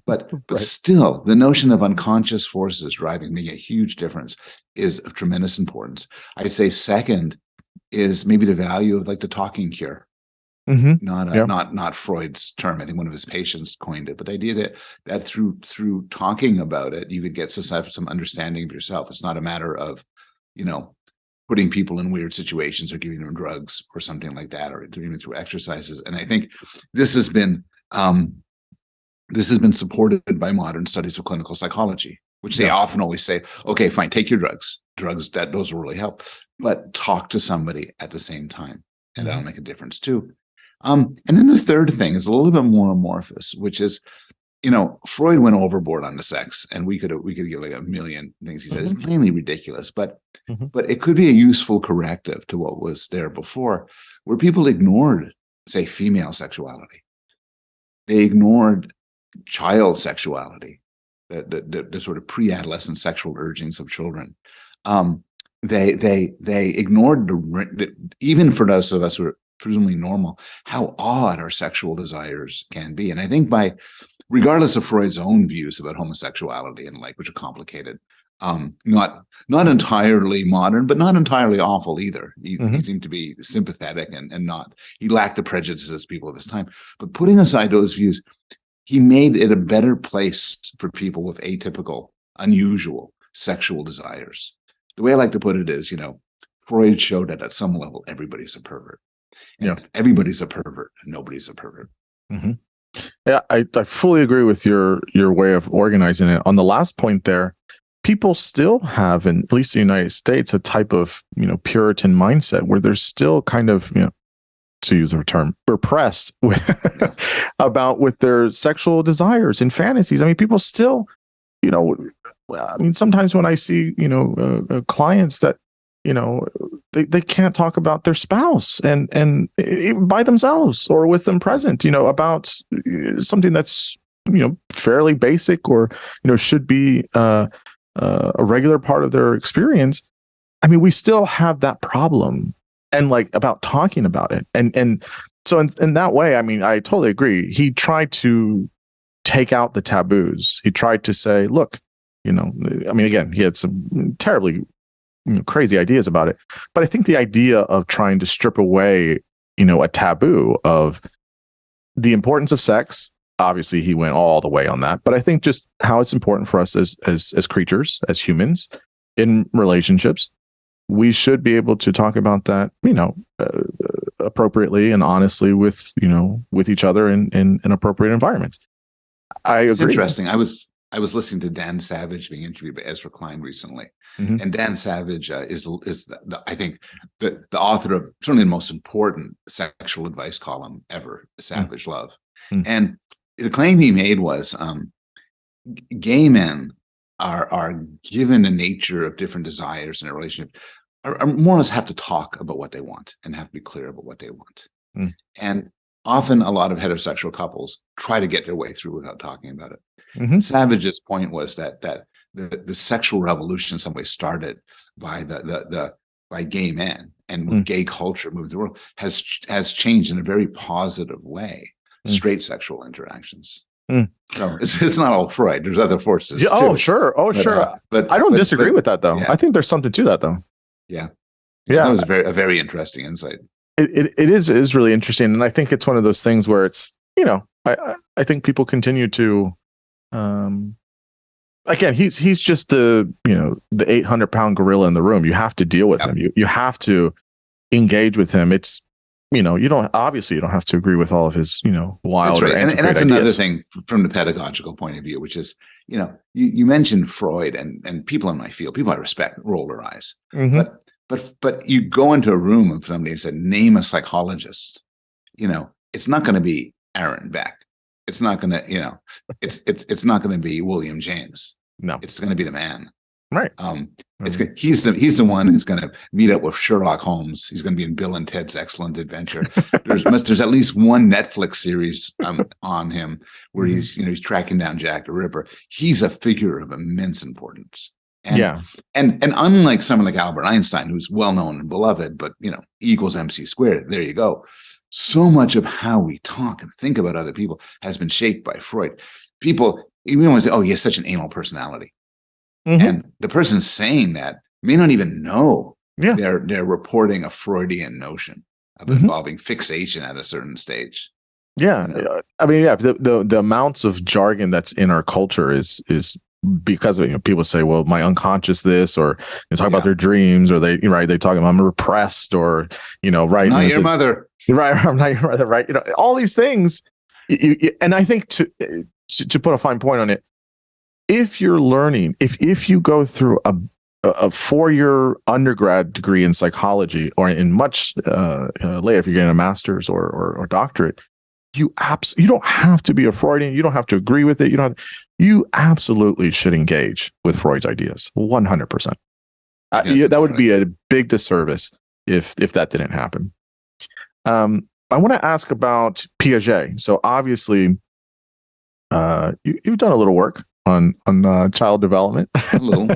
but still, the notion of unconscious forces driving, making a huge difference, is of tremendous importance. I'd say second is maybe the value of the talking cure. Not Freud's term. I think one of his patients coined it, but the idea that through talking about it, you could get some understanding of yourself. It's not a matter of putting people in weird situations or giving them drugs or something like that, or doing it through exercises. And I think this has been supported by modern studies of clinical psychology, which they often always say, okay, fine, take your drugs. Those will really help, but talk to somebody at the same time, and that'll make a difference too. And then the third thing is a little bit more amorphous, which is, Freud went overboard on the sex, and we could give a million things he said. It's plainly ridiculous, but it could be a useful corrective to what was there before, where people ignored, say, female sexuality. They ignored child sexuality, the sort of pre-adolescent sexual urgings of children. They ignored even for those of us who are presumably normal, how odd our sexual desires can be. And I think by regardless of Freud's own views about homosexuality and which are complicated. Not entirely modern, but not entirely awful either. He seemed to be sympathetic and not, he lacked the prejudices people of his time. But putting aside those views, he made it a better place for people with atypical, unusual sexual desires. The way I like to put it is, Freud showed that at some level, everybody's a pervert. And if everybody's a pervert, nobody's a pervert. Mm-hmm. Yeah, I fully agree with your way of organizing it. On the last point there, people still have, in at least the United States, a type of, Puritan mindset where they're still kind of, to use the term, repressed with their sexual desires and fantasies. I mean, people still, sometimes when I see, clients that, they can't talk about their spouse and even by themselves or with them present, about something that's, fairly basic or, should be a regular part of their experience. I mean, we still have that problem and about talking about it. And so in that way, I mean, I totally agree. He tried to take out the taboos. He tried to say, look, again, he had some terribly crazy ideas about it. But I think the idea of trying to strip away, a taboo of the importance of sex, obviously he went all the way on that. But I think just how it's important for us as creatures, as humans in relationships, we should be able to talk about that, appropriately and honestly with each other in appropriate environments. I agree. It's interesting. I was listening to Dan Savage being interviewed by Ezra Klein recently, and Dan Savage is I think the author of certainly the most important sexual advice column ever, Savage Love, and the claim he made was gay men are given a nature of different desires in a relationship, are more or less have to talk about what they want and have to be clear about what they want, and often a lot of heterosexual couples try to get their way through without talking about it. Savage's point was that the sexual revolution in some way started by by gay men, and with gay culture moved the world, has changed in a very positive way straight sexual interactions. So it's not all Freud. There's other forces. Oh, too. Sure. Oh, but, sure. But I don't disagree with that, though. Yeah. I think there's something to that, though. Yeah. That was a very interesting insight. It is really interesting, and I think it's one of those things where it's I think people continue to again he's just the 800-pound gorilla in the room. You have to deal with him. You have to engage with him. It's you don't have to agree with all of his wild. That's right. And that's ideas. Another thing from the pedagogical point of view, which is you mentioned Freud and people in my field, people I respect, roll their eyes, But you go into a room of somebody and said, name a psychologist, it's not going to be Aaron Beck. It's not going to, it's not going to be William James. No, it's going to be the man. Right. He's the one who's going to meet up with Sherlock Holmes. He's going to be in Bill and Ted's Excellent Adventure. There's at least one Netflix series on him where he's tracking down Jack the Ripper. He's a figure of immense importance. And unlike someone like Albert Einstein, who's well known and beloved, but E equals MC squared, there you go. So much of how we talk and think about other people has been shaped by Freud. People, even want to say, "Oh, he has such an anal personality," and the person saying that may not even know they're reporting a Freudian notion of involving fixation at a certain stage. Yeah, I mean, the amounts of jargon that's in our culture is because of people say, well, my unconscious this, or they talk about their dreams, or they talk about I'm repressed, or right, not your mother, right, I'm not your mother, right, all these things. And I think to put a fine point on it, if you're learning, if you go through a 4-year undergrad degree in psychology, or in much later if you're getting a master's or doctorate, you don't have to be a Freudian. You don't have to agree with it. You absolutely should engage with Freud's ideas 100%. That would be a big disservice if that didn't happen. I want to ask about Piaget. So obviously, you've done a little work on child development. a little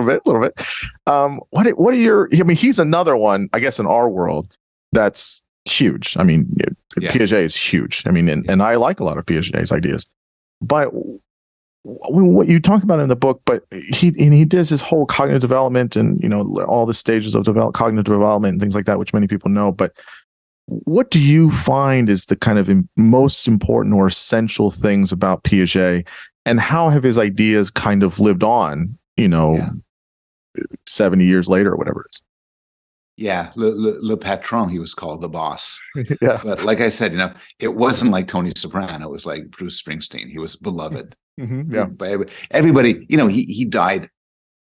bit. What are your? I mean, he's another one, I guess, in our world that's huge. I mean, Piaget is huge. I mean, and I like a lot of Piaget's ideas. but what you talk about in the book, but he does this whole cognitive development and, all the stages of cognitive development and things like that, which many people know. But what do you find is the kind of most important or essential things about Piaget, and how have his ideas kind of lived on, 70 years later or whatever it is? Yeah, le patron, he was called, the boss. Yeah. But like I said, it wasn't like Tony Soprano. It was like Bruce Springsteen. He was beloved. Yeah. By everybody. He died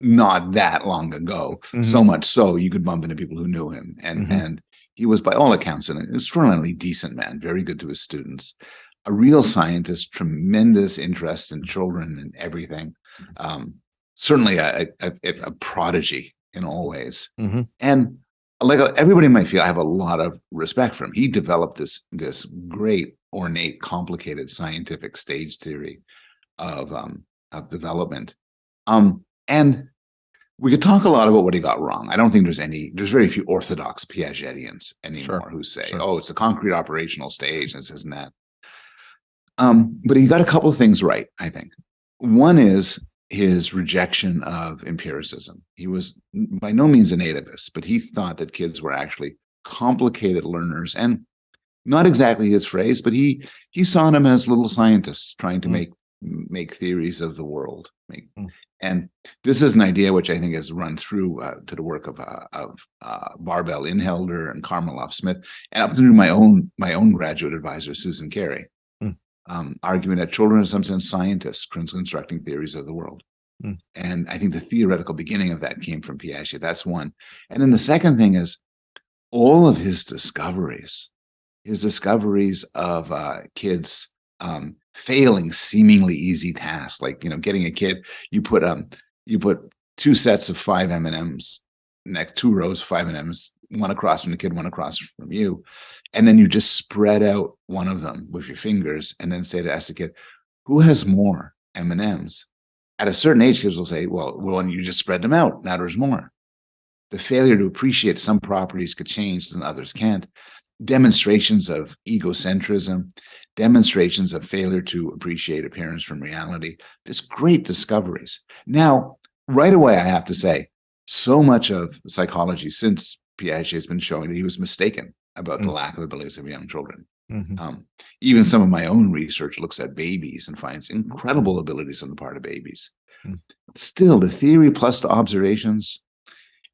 not that long ago. So much so you could bump into people who knew him. And he was, by all accounts, an extraordinarily decent man, very good to his students, a real scientist, tremendous interest in children and everything. Certainly a prodigy in all ways. And like everybody might feel, I have a lot of respect for him. He developed this great, ornate, complicated scientific stage theory of development. And we could talk a lot about what he got wrong. I don't think there's very few orthodox Piagetians anymore who say, oh, it's a concrete operational stage and this and that. But he got a couple of things right, I think. One is his rejection of empiricism. He was by no means a nativist, but he thought that kids were actually complicated learners, and not exactly his phrase, but he saw them as little scientists trying to make theories of the world. And this is an idea which I think has run through to the work of Barbel Inhelder and Karmeloff Smith, and up through my own graduate advisor, Susan Carey. Arguing that children are in some sense scientists constructing theories of the world. And I think the theoretical beginning of that came from Piaget. That's one. And then the second thing is all of his discoveries of kids failing seemingly easy tasks, like getting a kid, you put two sets of 5 M&Ms, two rows of 5 M&Ms, one across from the kid, one across from you, and then you just spread out one of them with your fingers, and then ask the kid, who has more M&Ms? At a certain age, kids will say, well, when you just spread them out, now there's more. The failure to appreciate some properties could change and others can't. Demonstrations of egocentrism, demonstrations of failure to appreciate appearance from reality. There's great discoveries. Now, right away, I have to say, so much of psychology since Piaget has been showing that he was mistaken about the lack of abilities of young children. Even some of my own research looks at babies and finds incredible abilities on the part of babies. Still, the theory plus the observations,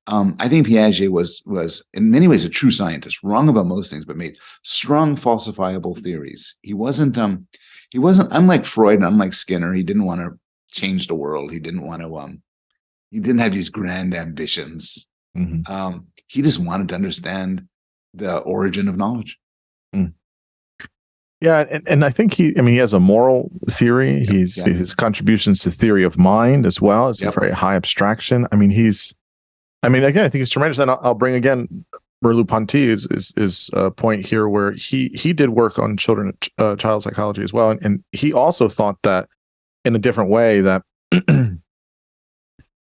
I think Piaget was in many ways a true scientist, wrong about most things, but made strong falsifiable theories. He wasn't unlike Freud and unlike Skinner. He didn't want to change the world. He didn't have these grand ambitions. He just wanted to understand the origin of knowledge. Yeah, and I think he has a moral theory. His contributions to theory of mind as well is a very high abstraction. Again, I think it's tremendous. And I'll bring again Merleau-Ponty's is a point here where he did work on child psychology as well, and he also thought that in a different way that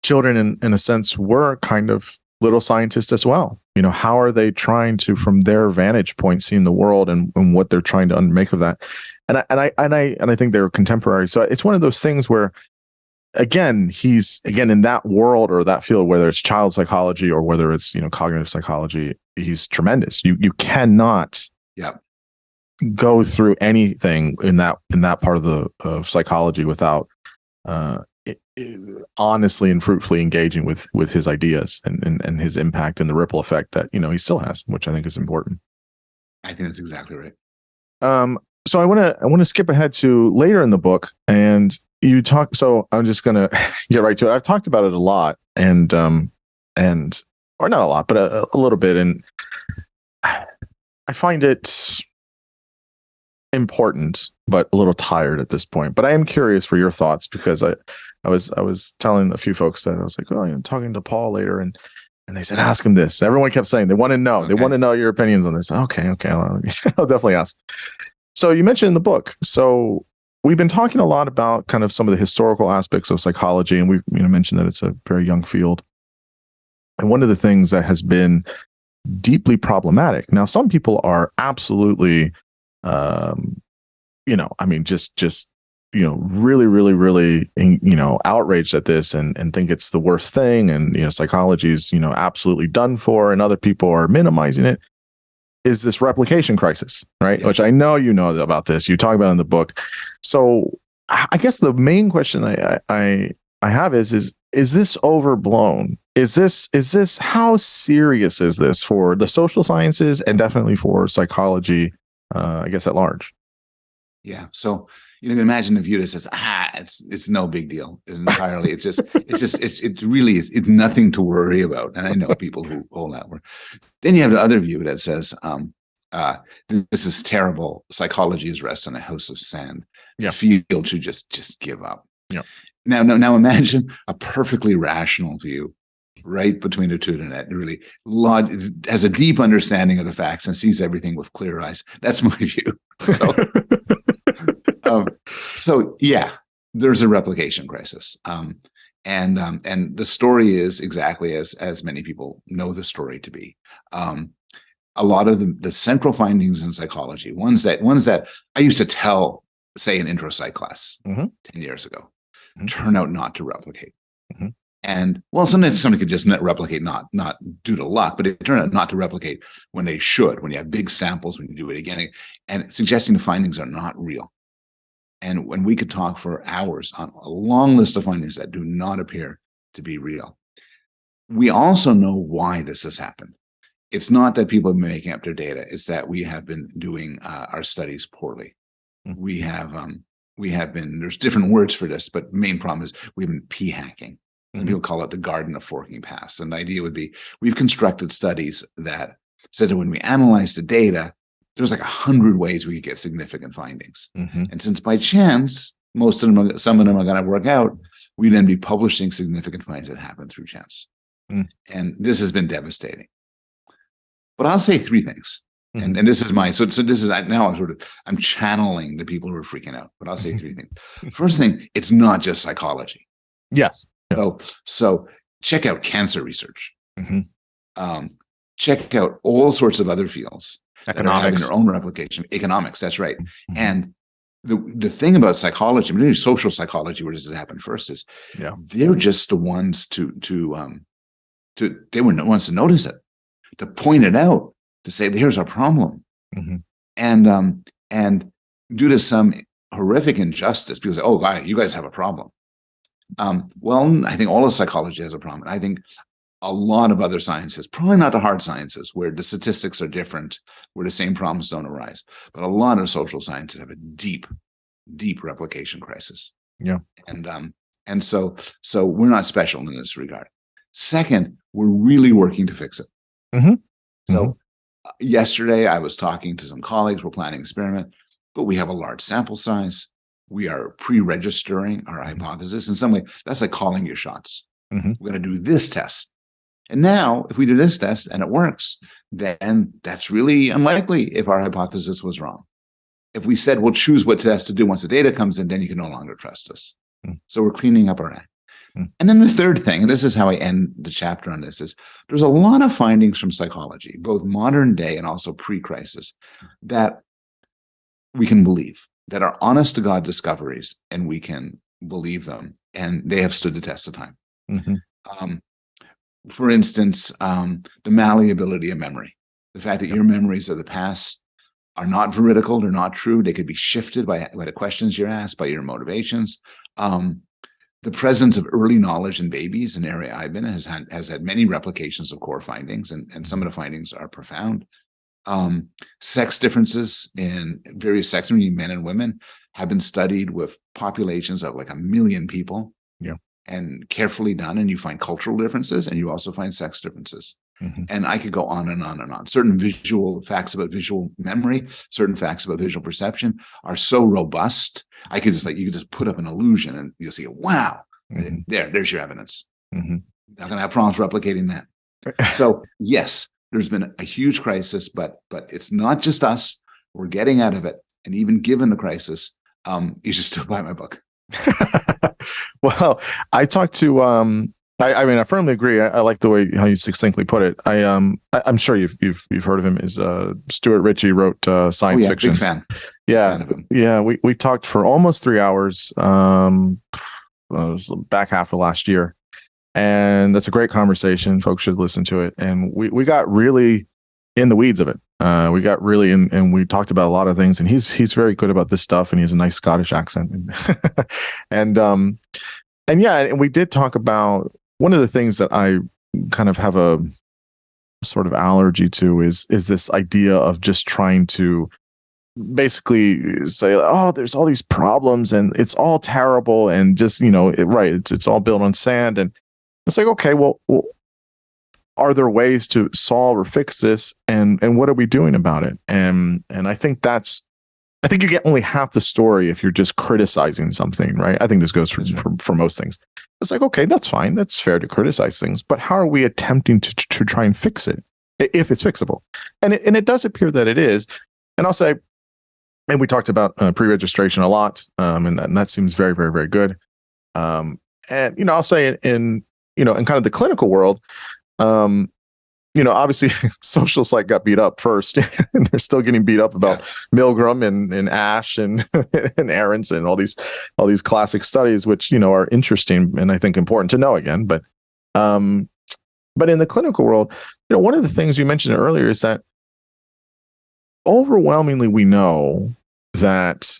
children in a sense were kind of little scientists as well. How are they trying to, from their vantage point, seeing the world and what they're trying to make of that? And I think they're contemporary. So it's one of those things where, again, he's in that world or that field, whether it's child psychology or whether it's cognitive psychology, he's tremendous. You cannot go through anything in that part of psychology without honestly and fruitfully engaging with his ideas and his impact and the ripple effect that he still has, which I think is important. I think that's exactly right. So I want to skip ahead to later in the book, and you talk. So I'm just going to get right to it. I've talked about it a lot, or not a lot, but a little bit, and I find it important, but a little tired at this point. But I am curious for your thoughts, because I was telling a few folks that I was like, oh, I'm talking to Paul later, and they said, ask him this. Everyone kept saying they want to know. Okay. They want to know your opinions on this. Okay, I'll definitely ask. So you mentioned in the book. So we've been talking a lot about kind of some of the historical aspects of psychology, and we've mentioned that it's a very young field. And one of the things that has been deeply problematic. Now, some people are absolutely, just really, really, really, outraged at this and think it's the worst thing. And, psychology is, absolutely done for, and other people are minimizing it, is this replication crisis, right? Yeah. Which I know about this. You talk about it in the book. So I guess the main question I have is this overblown? Is this how serious is this for the social sciences and definitely for psychology, I guess, at large? Yeah. So you can imagine the view that says, it's no big deal. It's entirely, it really is, it's nothing to worry about. And I know people who hold that word. Then you have the other view that says, this is terrible. Psychology is rest on a house of sand. The field should just give up. Yeah. Now imagine a perfectly rational view right between the two, and that really has a deep understanding of the facts and sees everything with clear eyes. That's my view. So yeah, there's a replication crisis. And the story is exactly as many people know the story to be. A lot of the central findings in psychology, ones that I used to tell, say, an intro psych class 10 years ago, turn out not to replicate. And well, sometimes somebody could just replicate, not due to luck, but it turned out not to replicate when they should, when you have big samples, when you do it again, and suggesting the findings are not real. And when we could talk for hours on a long list of findings that do not appear to be real. We also know why this has happened. It's not that people have been making up their data. It's that we have been doing our studies poorly. We have been, there's different words for this, but the main problem is we've been p-hacking. And people call it the garden of forking paths. And the idea would be we've constructed studies that said that when we analyze the data, there's like 100 ways we could get significant findings. And since by chance, some of them are going to work out, we then be publishing significant findings that happen through chance. And this has been devastating. But I'll say three things. And this is I'm channeling the people who are freaking out, but I'll say three things. First thing, it's not just psychology. Yes. So check out cancer research. Check out all sorts of other fields. Economics. Having their own replication. Economics, that's right. And the thing about psychology, particularly social psychology, where this has happened first, is they're just the ones they were the ones to notice it, to point it out, to say, here's our problem. And due to some horrific injustice, people say, oh, God, you guys have a problem. Well, I think all of psychology has a problem. I think a lot of other sciences, probably not the hard sciences, where the statistics are different, where the same problems don't arise, but a lot of social sciences have a deep, deep replication crisis. Yeah. And so we're not special in this regard. Second, we're really working to fix it. So yesterday I was talking to some colleagues, we're planning an experiment, but we have a large sample size. We are pre-registering our hypothesis. In some way, that's like calling your shots. We're going to do this test. And now, if we do this test and it works, then that's really unlikely if our hypothesis was wrong. If we said we'll choose what test to do once the data comes in, then you can no longer trust us. So we're cleaning up our act. And then the third thing, and this is how I end the chapter on this, is there's a lot of findings from psychology, both modern day and also pre-crisis, that we can believe, that are honest to God discoveries, and we can believe them, and they have stood the test of time. For instance, the malleability of memory, the fact that your memories of the past are not veridical, they're not true, they could be shifted by the questions you're asked, by your motivations. The presence of early knowledge in babies, an area I've been in, has had many replications of core findings, and some of the findings are profound. Sex differences in various sexes, men and women, have been studied with populations of like 1 million people, and carefully done, and you find cultural differences, and you also find sex differences. And I could go on and on and on. Certain visual facts about visual memory, certain facts about visual perception are so robust. You could just put up an illusion and you'll see, wow, there's your evidence. Not going to have problems replicating that. So yes, there's been a huge crisis, but it's not just us. We're getting out of it. And even given the crisis, you should still buy my book. Well, I talked to, I firmly agree. I like the way how you succinctly put it. I'm sure you've heard of him. Is Stuart Ritchie wrote science fiction. Big fan. Yeah. Yeah. We talked for almost 3 hours, back half of last year. And that's a great conversation. Folks should listen to it. And we got really in the weeds of it. We got really in, and we talked about a lot of things. And he's very good about this stuff, and he has a nice Scottish accent. And yeah, and we did talk about one of the things that I kind of have a sort of allergy to is this idea of just trying to basically say, oh, there's all these problems and it's all terrible, and just, it's all built on sand. And it's like, okay, well, are there ways to solve or fix this, and what are we doing about it? And I think you get only half the story if you're just criticizing something, right? I think this goes for most things. It's like, okay, that's fine, that's fair to criticize things, but how are we attempting to try and fix it, if it's fixable? And it does appear that it is. And I'll say, and we talked about pre-registration a lot, and that seems very, very, very good. And I'll say in kind of the clinical world, obviously social psych got beat up first, and they're still getting beat up about Milgram and Ash and and Ahrens and all these classic studies, which are interesting and I think important to know again. But in the clinical world, one of the things you mentioned earlier is that overwhelmingly we know that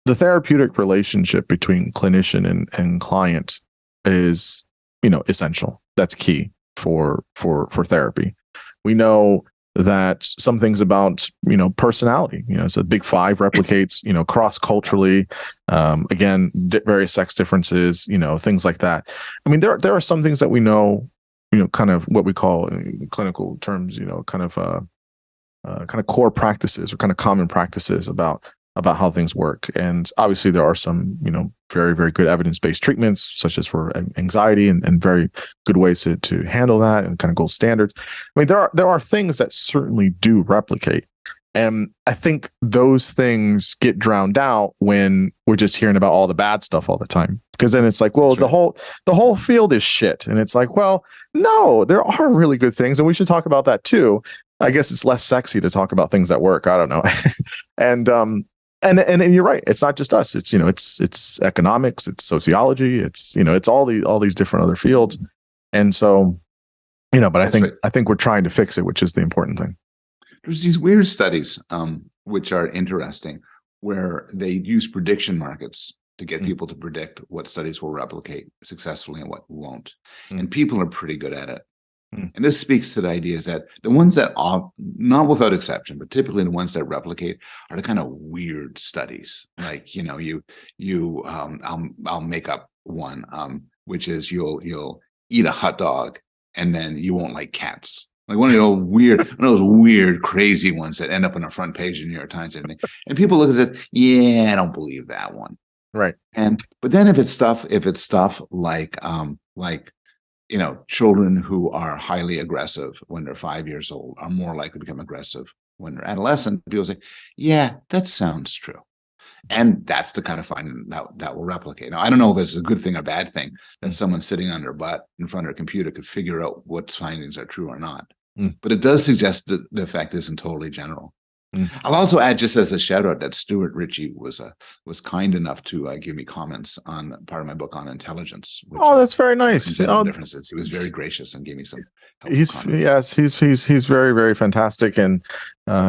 the therapeutic relationship between clinician and client is essential. That's key for therapy. We know that some things about personality, so Big Five replicates cross-culturally, again, various sex differences, things like that. I mean, there are some things that we know, kind of what we call in clinical terms, kind of core practices or kind of common practices about how things work. And obviously there are some, very, very good evidence-based treatments, such as for anxiety, and very good ways to handle that, and kind of gold standards. I mean, there are things that certainly do replicate. And I think those things get drowned out when we're just hearing about all the bad stuff all the time. Because then it's like, well, the whole field is shit. And it's like, well, no, there are really good things, and we should talk about that too. I guess it's less sexy to talk about things that work. I don't know. And you're right. It's not just us. It's it's economics, it's sociology, it's all these different other fields. And so, but I think we're trying to fix it, which is the important thing. There's these weird studies, which are interesting, where they use prediction markets to get people to predict what studies will replicate successfully and what won't. And people are pretty good at it. And this speaks to the idea is that the ones that are, not without exception, but typically the ones that replicate are the kind of weird studies. Like, I'll make up one, which is you'll eat a hot dog and then you won't like cats. Like one of those weird, crazy ones that end up on the front page of the New York Times. And people look at it, I don't believe that one. Right. But then if it's stuff like children who are highly aggressive when they're 5 years old are more likely to become aggressive when they're adolescent, people say, yeah, that sounds true. And that's the kind of finding that will replicate. Now, I don't know if it's a good thing or bad thing that someone sitting on their butt in front of a computer could figure out what findings are true or not. But it does suggest that the effect isn't totally general. I'll also add, just as a shout out, that Stuart Ritchie was kind enough to give me comments on part of my book on intelligence. Oh, that's very nice. Differences. He was very gracious and gave me some. He's very, very fantastic, and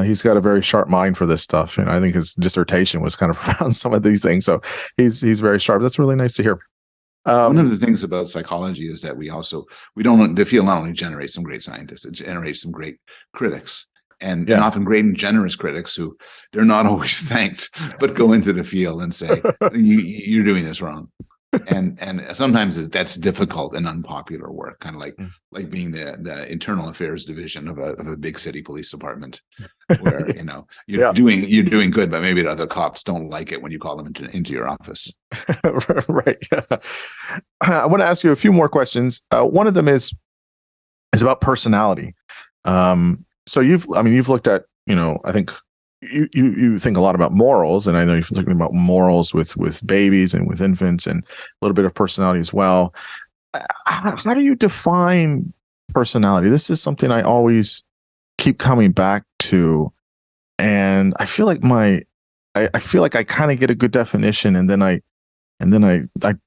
he's got a very sharp mind for this stuff. I think his dissertation was kind of around some of these things, so he's very sharp. That's really nice to hear. One of the things about psychology is that the field not only generates some great scientists, it generates some great critics. And often great and generous critics who they're not always thanked, but go into the field and say, you're doing this wrong. And sometimes that's difficult and unpopular work, kind of like being the internal affairs division of a big city police department, where you're doing good, but maybe the other cops don't like it when you call them into your office. Right. I want to ask you a few more questions. One of them is about personality. So you've looked at, I think you think a lot about morals, and I know you're thinking about morals with babies and with infants, and a little bit of personality as well. How do you define personality? This is something I always keep coming back to, and I feel like my I feel like I kind of get a good definition, and then I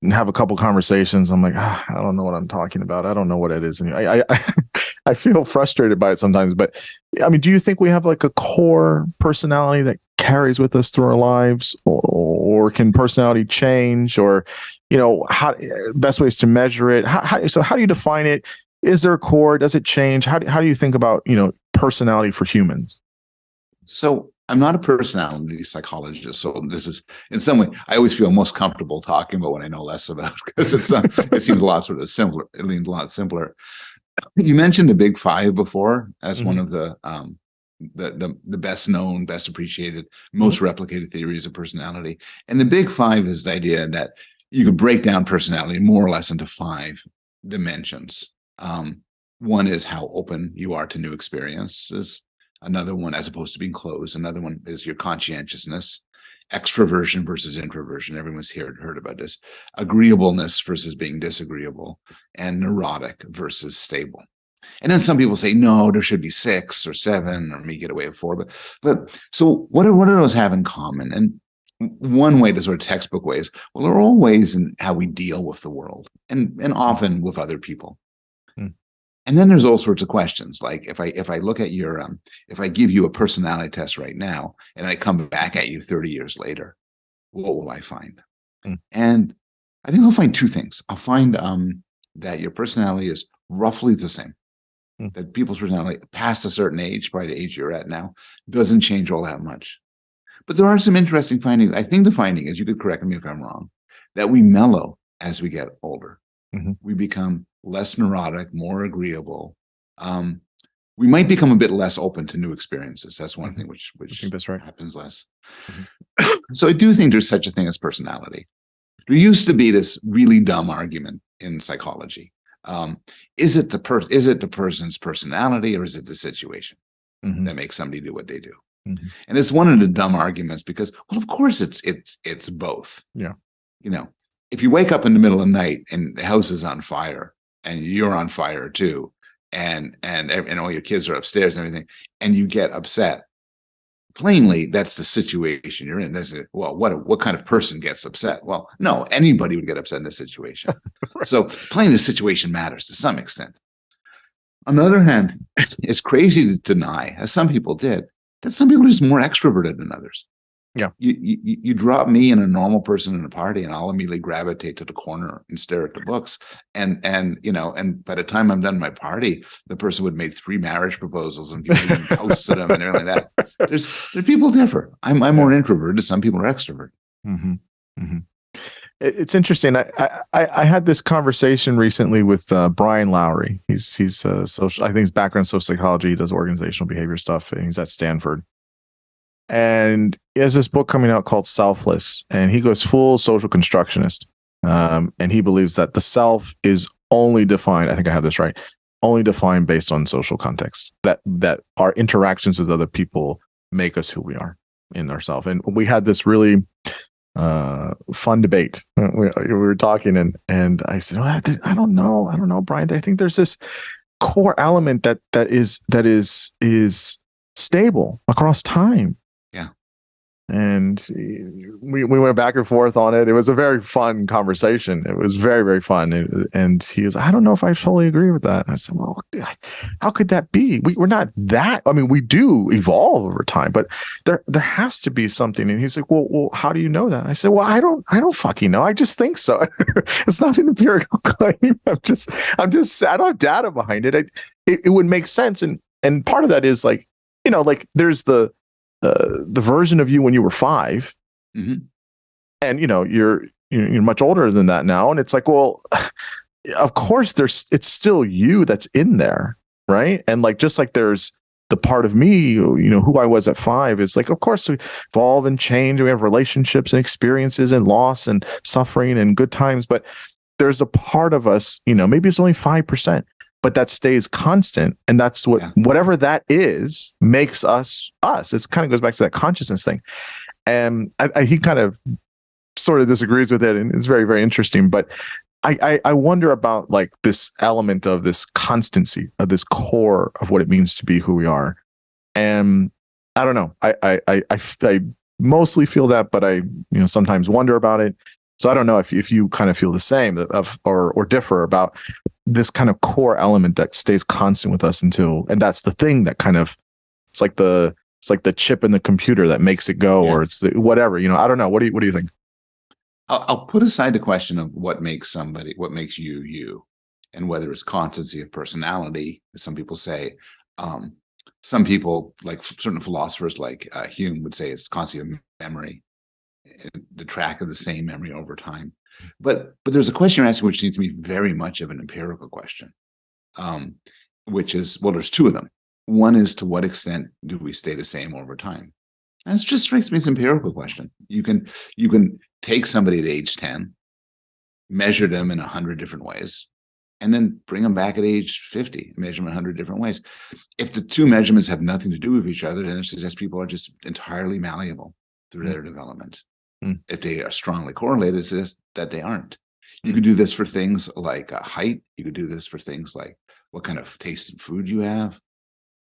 have a couple conversations. I'm like, I don't know what I'm talking about. I don't know what it is. And I feel frustrated by it sometimes. But I mean, do you think we have like a core personality that carries with us through our lives, or can personality change, or, how best ways to measure it? So how do you define it? Is there a core? Does it change? How do you think about, personality for humans? So I'm not a personality psychologist, so this is, in some way, I always feel most comfortable talking about what I know less about, because it seems a lot sort of simpler. It seems a lot simpler. You mentioned the Big Five before as one of the best known, best appreciated, most replicated theories of personality. And the Big Five is the idea that you could break down personality more or less into 5 dimensions. One is how open you are to new experiences. Another one, as opposed to being closed, another one is your conscientiousness, extroversion versus introversion. Everyone's heard about this. Agreeableness versus being disagreeable, and neurotic versus stable. And then some people say, no, there should be 6 or 7, or maybe get away with 4. But so what do those have in common? And one way, to sort of textbook ways, well, there are all ways in how we deal with the world, and often with other people. And then there's all sorts of questions. Like if I look at your, if I give you a personality test right now, and I come back at you 30 years later, what will I find? And I think I'll find 2 things. I'll find that your personality is roughly the same. That people's personality past a certain age, probably the age you're at now, doesn't change all that much. But there are some interesting findings. I think the finding is, you could correct me if I'm wrong, that we mellow as we get older. We become less neurotic, more agreeable. We might become a bit less open to new experiences. That's one thing which I think that's right. Happens less. So I do think there's such a thing as personality. There used to be this really dumb argument in psychology. Is it the person's personality, or is it the situation that makes somebody do what they do? And it's one of the dumb arguments, because, well, of course it's both. Yeah. If you wake up in the middle of the night and the house is on fire and you're on fire too, and all your kids are upstairs and everything, and you get upset, plainly, that's the situation you're in. That's it. Well, what kind of person gets upset? Well, no, anybody would get upset in this situation. Right. So plainly, the situation matters to some extent. On the other hand, it's crazy to deny, as some people did, that some people are just more extroverted than others. Yeah, you drop me and a normal person in a party, and I'll immediately gravitate to the corner and stare at the books. And by the time I'm done my party, the person would make 3 marriage proposals and toast to them and everything like that. There's people differ. I'm more introverted. Some people are extroverted. It's interesting. I had this conversation recently with Brian Lowry. He's social. I think his background is social psychology. He does organizational behavior stuff, and he's at Stanford. And he has this book coming out called Selfless, and he goes full social constructionist. And he believes that the self is only defined, I think I have this right, only defined based on social context, that our interactions with other people make us who we are in ourselves. And we had this really fun debate. We were talking, and I said, well, I don't know, Brian. I think there's this core element that is stable across time. And we went back and forth on it. It was a very fun conversation. It was very, very fun. And he was, I don't know if I totally agree with that. And I said, well, how could that be? We're not that. I mean, we do evolve over time, but there has to be something. And he's like, well, how do you know that? I said, well, I don't fucking know. I just think so. It's not an empirical claim. I don't have data behind it. It would make sense. And part of that is like there's the version of you when you were 5, and you're much older than that now, and it's like, well, of course it's still you that's in there, right? And like, just like there's the part of me, who I was at 5 is like, of course we evolve and change, and we have relationships and experiences and loss and suffering and good times, but there's a part of us, maybe it's only 5%, but that stays constant. And that's whatever that is makes us us. It kind of goes back to that consciousness thing. And he kind of sort of disagrees with it. And it's very, very interesting. But I wonder about like this element of this constancy, of this core of what it means to be who we are. And I don't know. I mostly feel that, but I sometimes wonder about it. So I don't know if you kind of feel the same or differ about this kind of core element that stays constant with us and that's the thing that kind of, it's like the chip in the computer that makes it go, or it's whatever, I don't know. What do you think? I'll put aside the question of what makes you, you, and whether it's constancy of personality. Some people say, some people, like certain philosophers like Hume, would say it's constancy of memory, the track of the same memory over time. But there's a question you're asking which seems to be very much of an empirical question, which is, well, there's two of them. One is, to what extent do we stay the same over time? And it just strikes me as an empirical question. You can take somebody at age 10, measure them in 100 different ways, and then bring them back at age 50, measure them in 100 different ways. If the two measurements have nothing to do with each other, then it suggests people are just entirely malleable through their development. If they are strongly correlated, it suggests that they aren't. You could do this for things like height. You could do this for things like what kind of taste in food you have.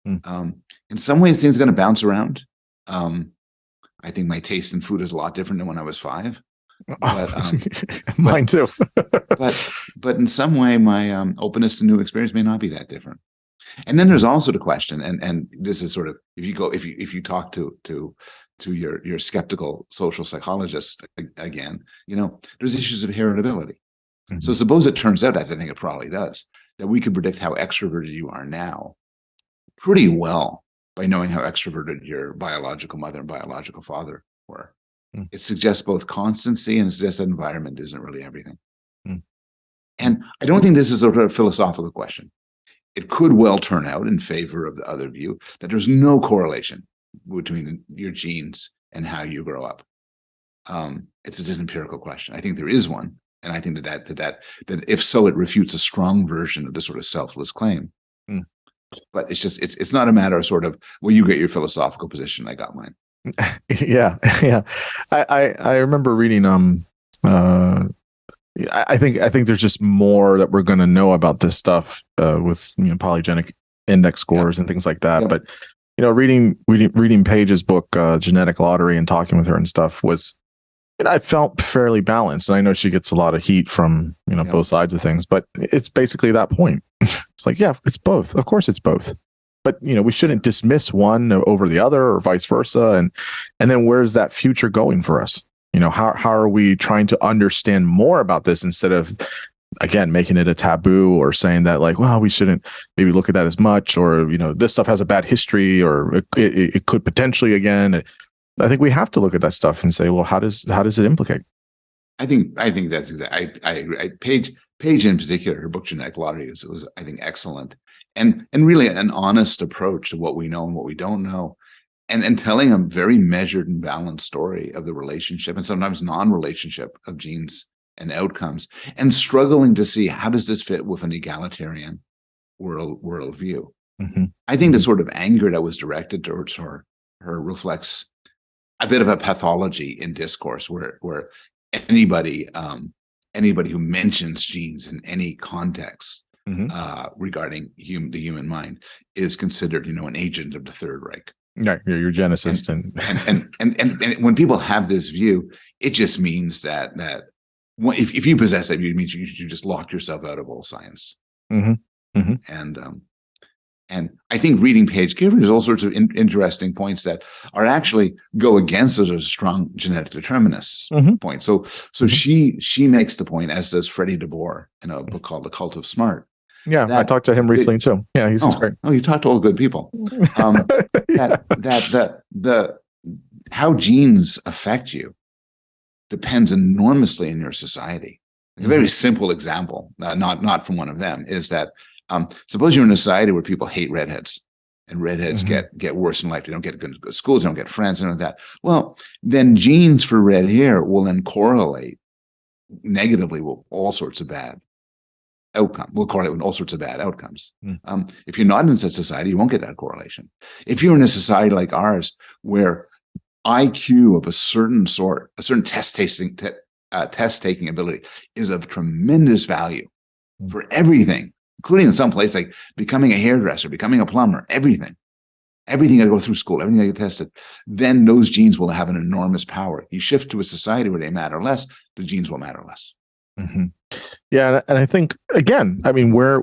In some ways, things are going to bounce around. I think my taste in food is a lot different than when I was 5. But, mine too. but in some way, my openness to new experience may not be that different. And then there's also the question, and this is sort of, if you talk to your skeptical social psychologist again, there's issues of heritability. So suppose it turns out, as I think it probably does, that we could predict how extroverted you are now pretty well by knowing how extroverted your biological mother and biological father were. It suggests both constancy, and it suggests that environment isn't really everything. And I don't think this is a philosophical question. It could well turn out in favor of the other view that there's no correlation between your genes and how you grow up. It's just an empirical question. I think there is one, and I think that if so, it refutes a strong version of the sort of selfless claim. But it's not a matter of sort of, well, you get your philosophical position, I got mine. Yeah. I remember reading I think there's just more that we're going to know about this stuff with polygenic index scores and things like that. But reading Paige's book Genetic Lottery and talking with her and stuff was, I felt fairly balanced. And I know she gets a lot of heat from both sides of things, but it's basically that point. It's like, yeah, it's both. Of course, it's both. But we shouldn't dismiss one over the other, or vice versa. And then where's that future going for us? How are we trying to understand more about this instead of, again, making it a taboo, or saying that, like, well, we shouldn't maybe look at that as much, or this stuff has a bad history, or it could potentially again. I think we have to look at that stuff and say, well, how does it implicate? I think that's exactly. I agree. Paige in particular, her book Genetic Lottery was I think excellent, and really an honest approach to what we know and what we don't know, and telling a very measured and balanced story of the relationship and sometimes non-relationship of genes and outcomes, and struggling to see how does this fit with an egalitarian worldview. I think the sort of anger that was directed towards her reflects a bit of a pathology in discourse, where anybody who mentions genes in any context regarding the human mind is considered, an agent of the Third Reich. Right, you're a geneticist, and when people have this view, it just means that if you possess that view, it means you just locked yourself out of all science. And I think reading Paige gives there's all sorts of interesting points that are actually go against those strong genetic determinists points. So she makes the point, as does Freddie DeBoer in a book called The Cult of Smart. Yeah, I talked to him recently too. Yeah, he's great. Oh, you talk to all good people. That how genes affect you depends enormously in your society. A very simple example, not from one of them, is that suppose you're in a society where people hate redheads, and redheads get worse in life. They don't get good schools, they don't get friends, and like that. Well, then genes for red hair will then correlate negatively with all sorts of bad outcomes. Will correlate with all sorts of bad outcomes. If you're not in such society, you won't get that correlation. If you're in a society like ours, where IQ of a certain sort, a certain test-taking ability is of tremendous value for everything, including in some place like becoming a hairdresser, becoming a plumber, everything. everything got to go through school, everything got to get tested, then those genes will have an enormous power. You shift to a society where they matter less, the genes will matter less. Mm-hmm. Yeah, and I think, again, I mean, where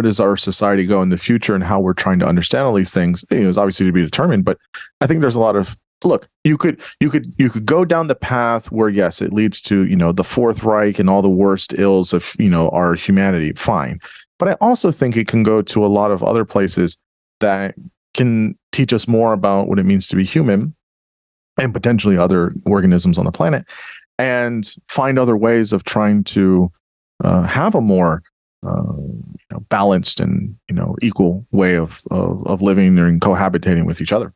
does our society go in the future, and how we're trying to understand all these things, is obviously to be determined. But I think there's a lot of, look, you could go down the path where, yes, it leads to, the Fourth Reich and all the worst ills of, our humanity. Fine. But I also think it can go to a lot of other places that can teach us more about what it means to be human and potentially other organisms on the planet, and find other ways of trying to have a more balanced and equal way of living and cohabitating with each other.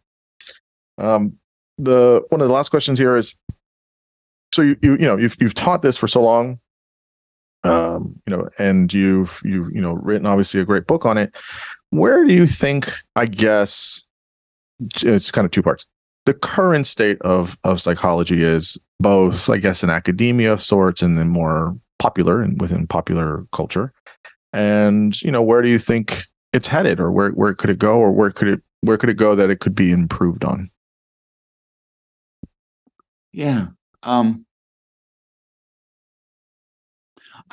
One of the last questions here is, so you've taught this for so long, and you've written obviously a great book on it. Where do you think, I guess, it's kind of two parts, the current state of psychology is, both, I guess, in academia of sorts, and then more popular and within popular culture? And, where do you think it's headed, or where could it go, or where could it go that it could be improved on? Yeah. I'm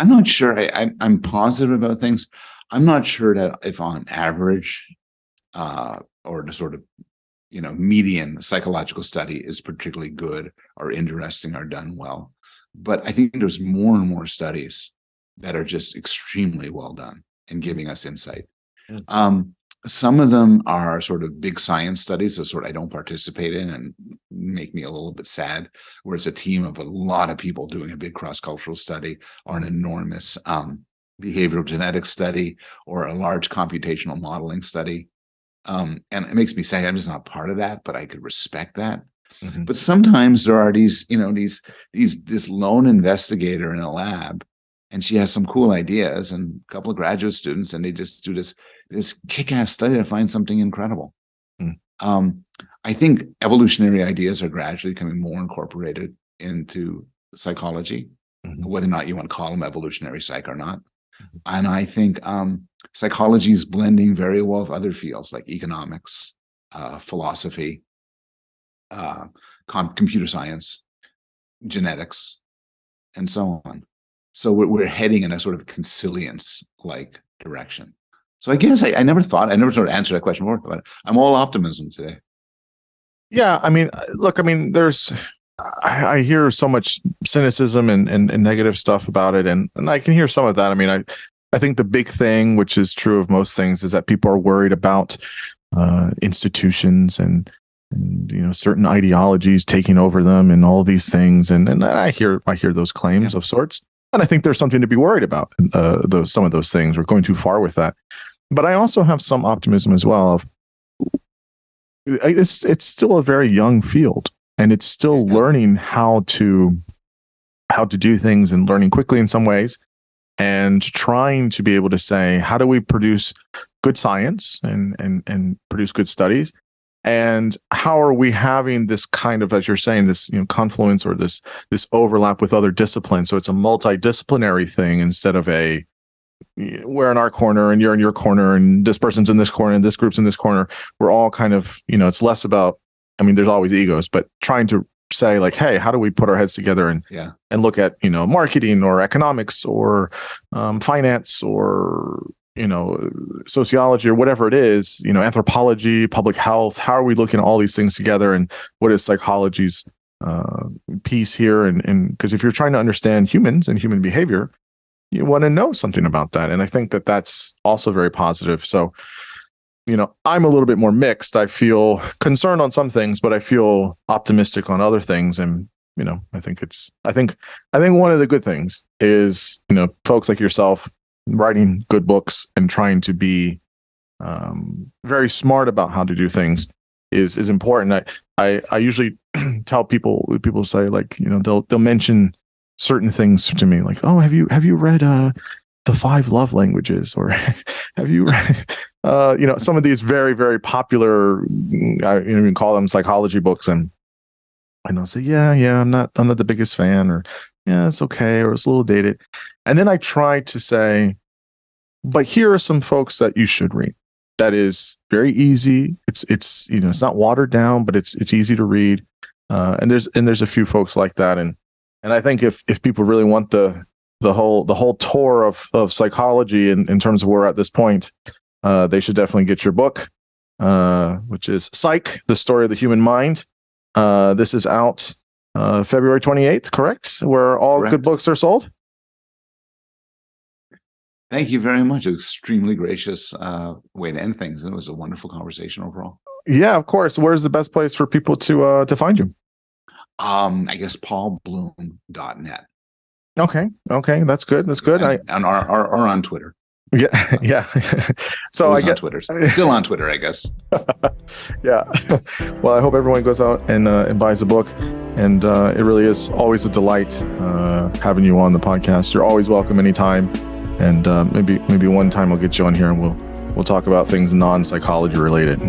not sure. I'm positive about things. I'm not sure that if on average, or the sort of, median psychological study is particularly good or interesting or done well. But I think there's more and more studies that are just extremely well done and giving us insight. Some of them are sort of big science studies, that sort of I don't participate in and make me a little bit sad, where it's a team of a lot of people doing a big cross-cultural study, or an enormous behavioral genetics study, or a large computational modeling study. And it makes me say I'm just not part of that, but I could respect that. Mm-hmm. But sometimes there are this lone investigator in a lab, and she has some cool ideas, and a couple of graduate students, and they just do this kick-ass study to find something incredible. I think evolutionary ideas are gradually becoming more incorporated into psychology, whether or not you want to call them evolutionary psych or not. And I think psychology is blending very well with other fields like economics, philosophy, computer science, genetics, and so on. So we're heading in a sort of consilience-like direction. So I guess I never sort of answered that question more, but I'm all optimism today. Yeah, I mean, look, I hear so much cynicism and negative stuff about it, and I can hear some of that. I mean, I think the big thing, which is true of most things, is that people are worried about institutions and certain ideologies taking over them and all these things, and I hear those claims of sorts, and I think there's something to be worried about. Some of those things, we're going too far with that, but I also have some optimism as well. Of it's still a very young field, and it's still learning how to do things, and learning quickly in some ways, and trying to be able to say, how do we produce good science and produce good studies, and how are we having this kind of, as you're saying, this confluence, or this overlap with other disciplines, so it's a multidisciplinary thing, instead of we're in our corner and you're in your corner and this person's in this corner and this group's in this corner. We're all kind of, it's less about, there's always egos, but trying to say, like, hey, how do we put our heads together and look at, marketing or economics or finance or, sociology or whatever it is, anthropology, public health. How are we looking at all these things together, and what is psychology's piece here? And because if you're trying to understand humans and human behavior, you want to know something about that. And I think that that's also very positive. So, I'm a little bit more mixed. I feel concerned on some things, but I feel optimistic on other things. And, I think one of the good things is, folks like yourself writing good books and trying to be very smart about how to do things is important. I usually tell people say, like, they'll mention certain things to me, like, oh, have you read the 5 love languages, or have you read some of these very, very popular, you can call them psychology books, and I'll say, yeah, I'm not the biggest fan, or yeah, it's okay, or it's a little dated. And then I try to say, but here are some folks that you should read. that is very easy. It's it's not watered down, but it's easy to read. And there's a few folks like that, and I think if people really want the whole tour of psychology in terms of where we're at this point, they should definitely get your book, which is Psych, The Story of the Human Mind. This is out February 28th, correct? Where all good books are sold. Thank you very much. Extremely gracious way to end things. It was a wonderful conversation overall. Yeah, of course. Where's the best place for people to find you? I guess paulbloom.net. Okay, that's good. That's good. And or on Twitter. Yeah. So I get on Twitter. Still on Twitter, I guess. Yeah. Well, I hope everyone goes out and buys the book. And it really is always a delight having you on the podcast. You're always welcome anytime. And maybe one time I'll get you on here and we'll talk about things non-psychology related.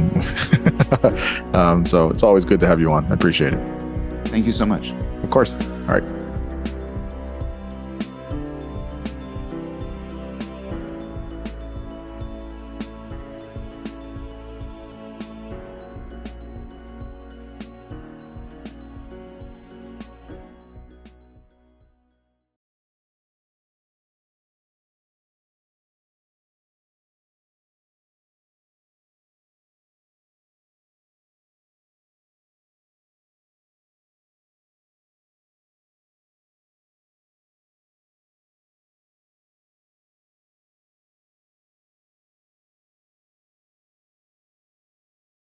So it's always good to have you on. I appreciate it. Thank you so much. Of course. All right.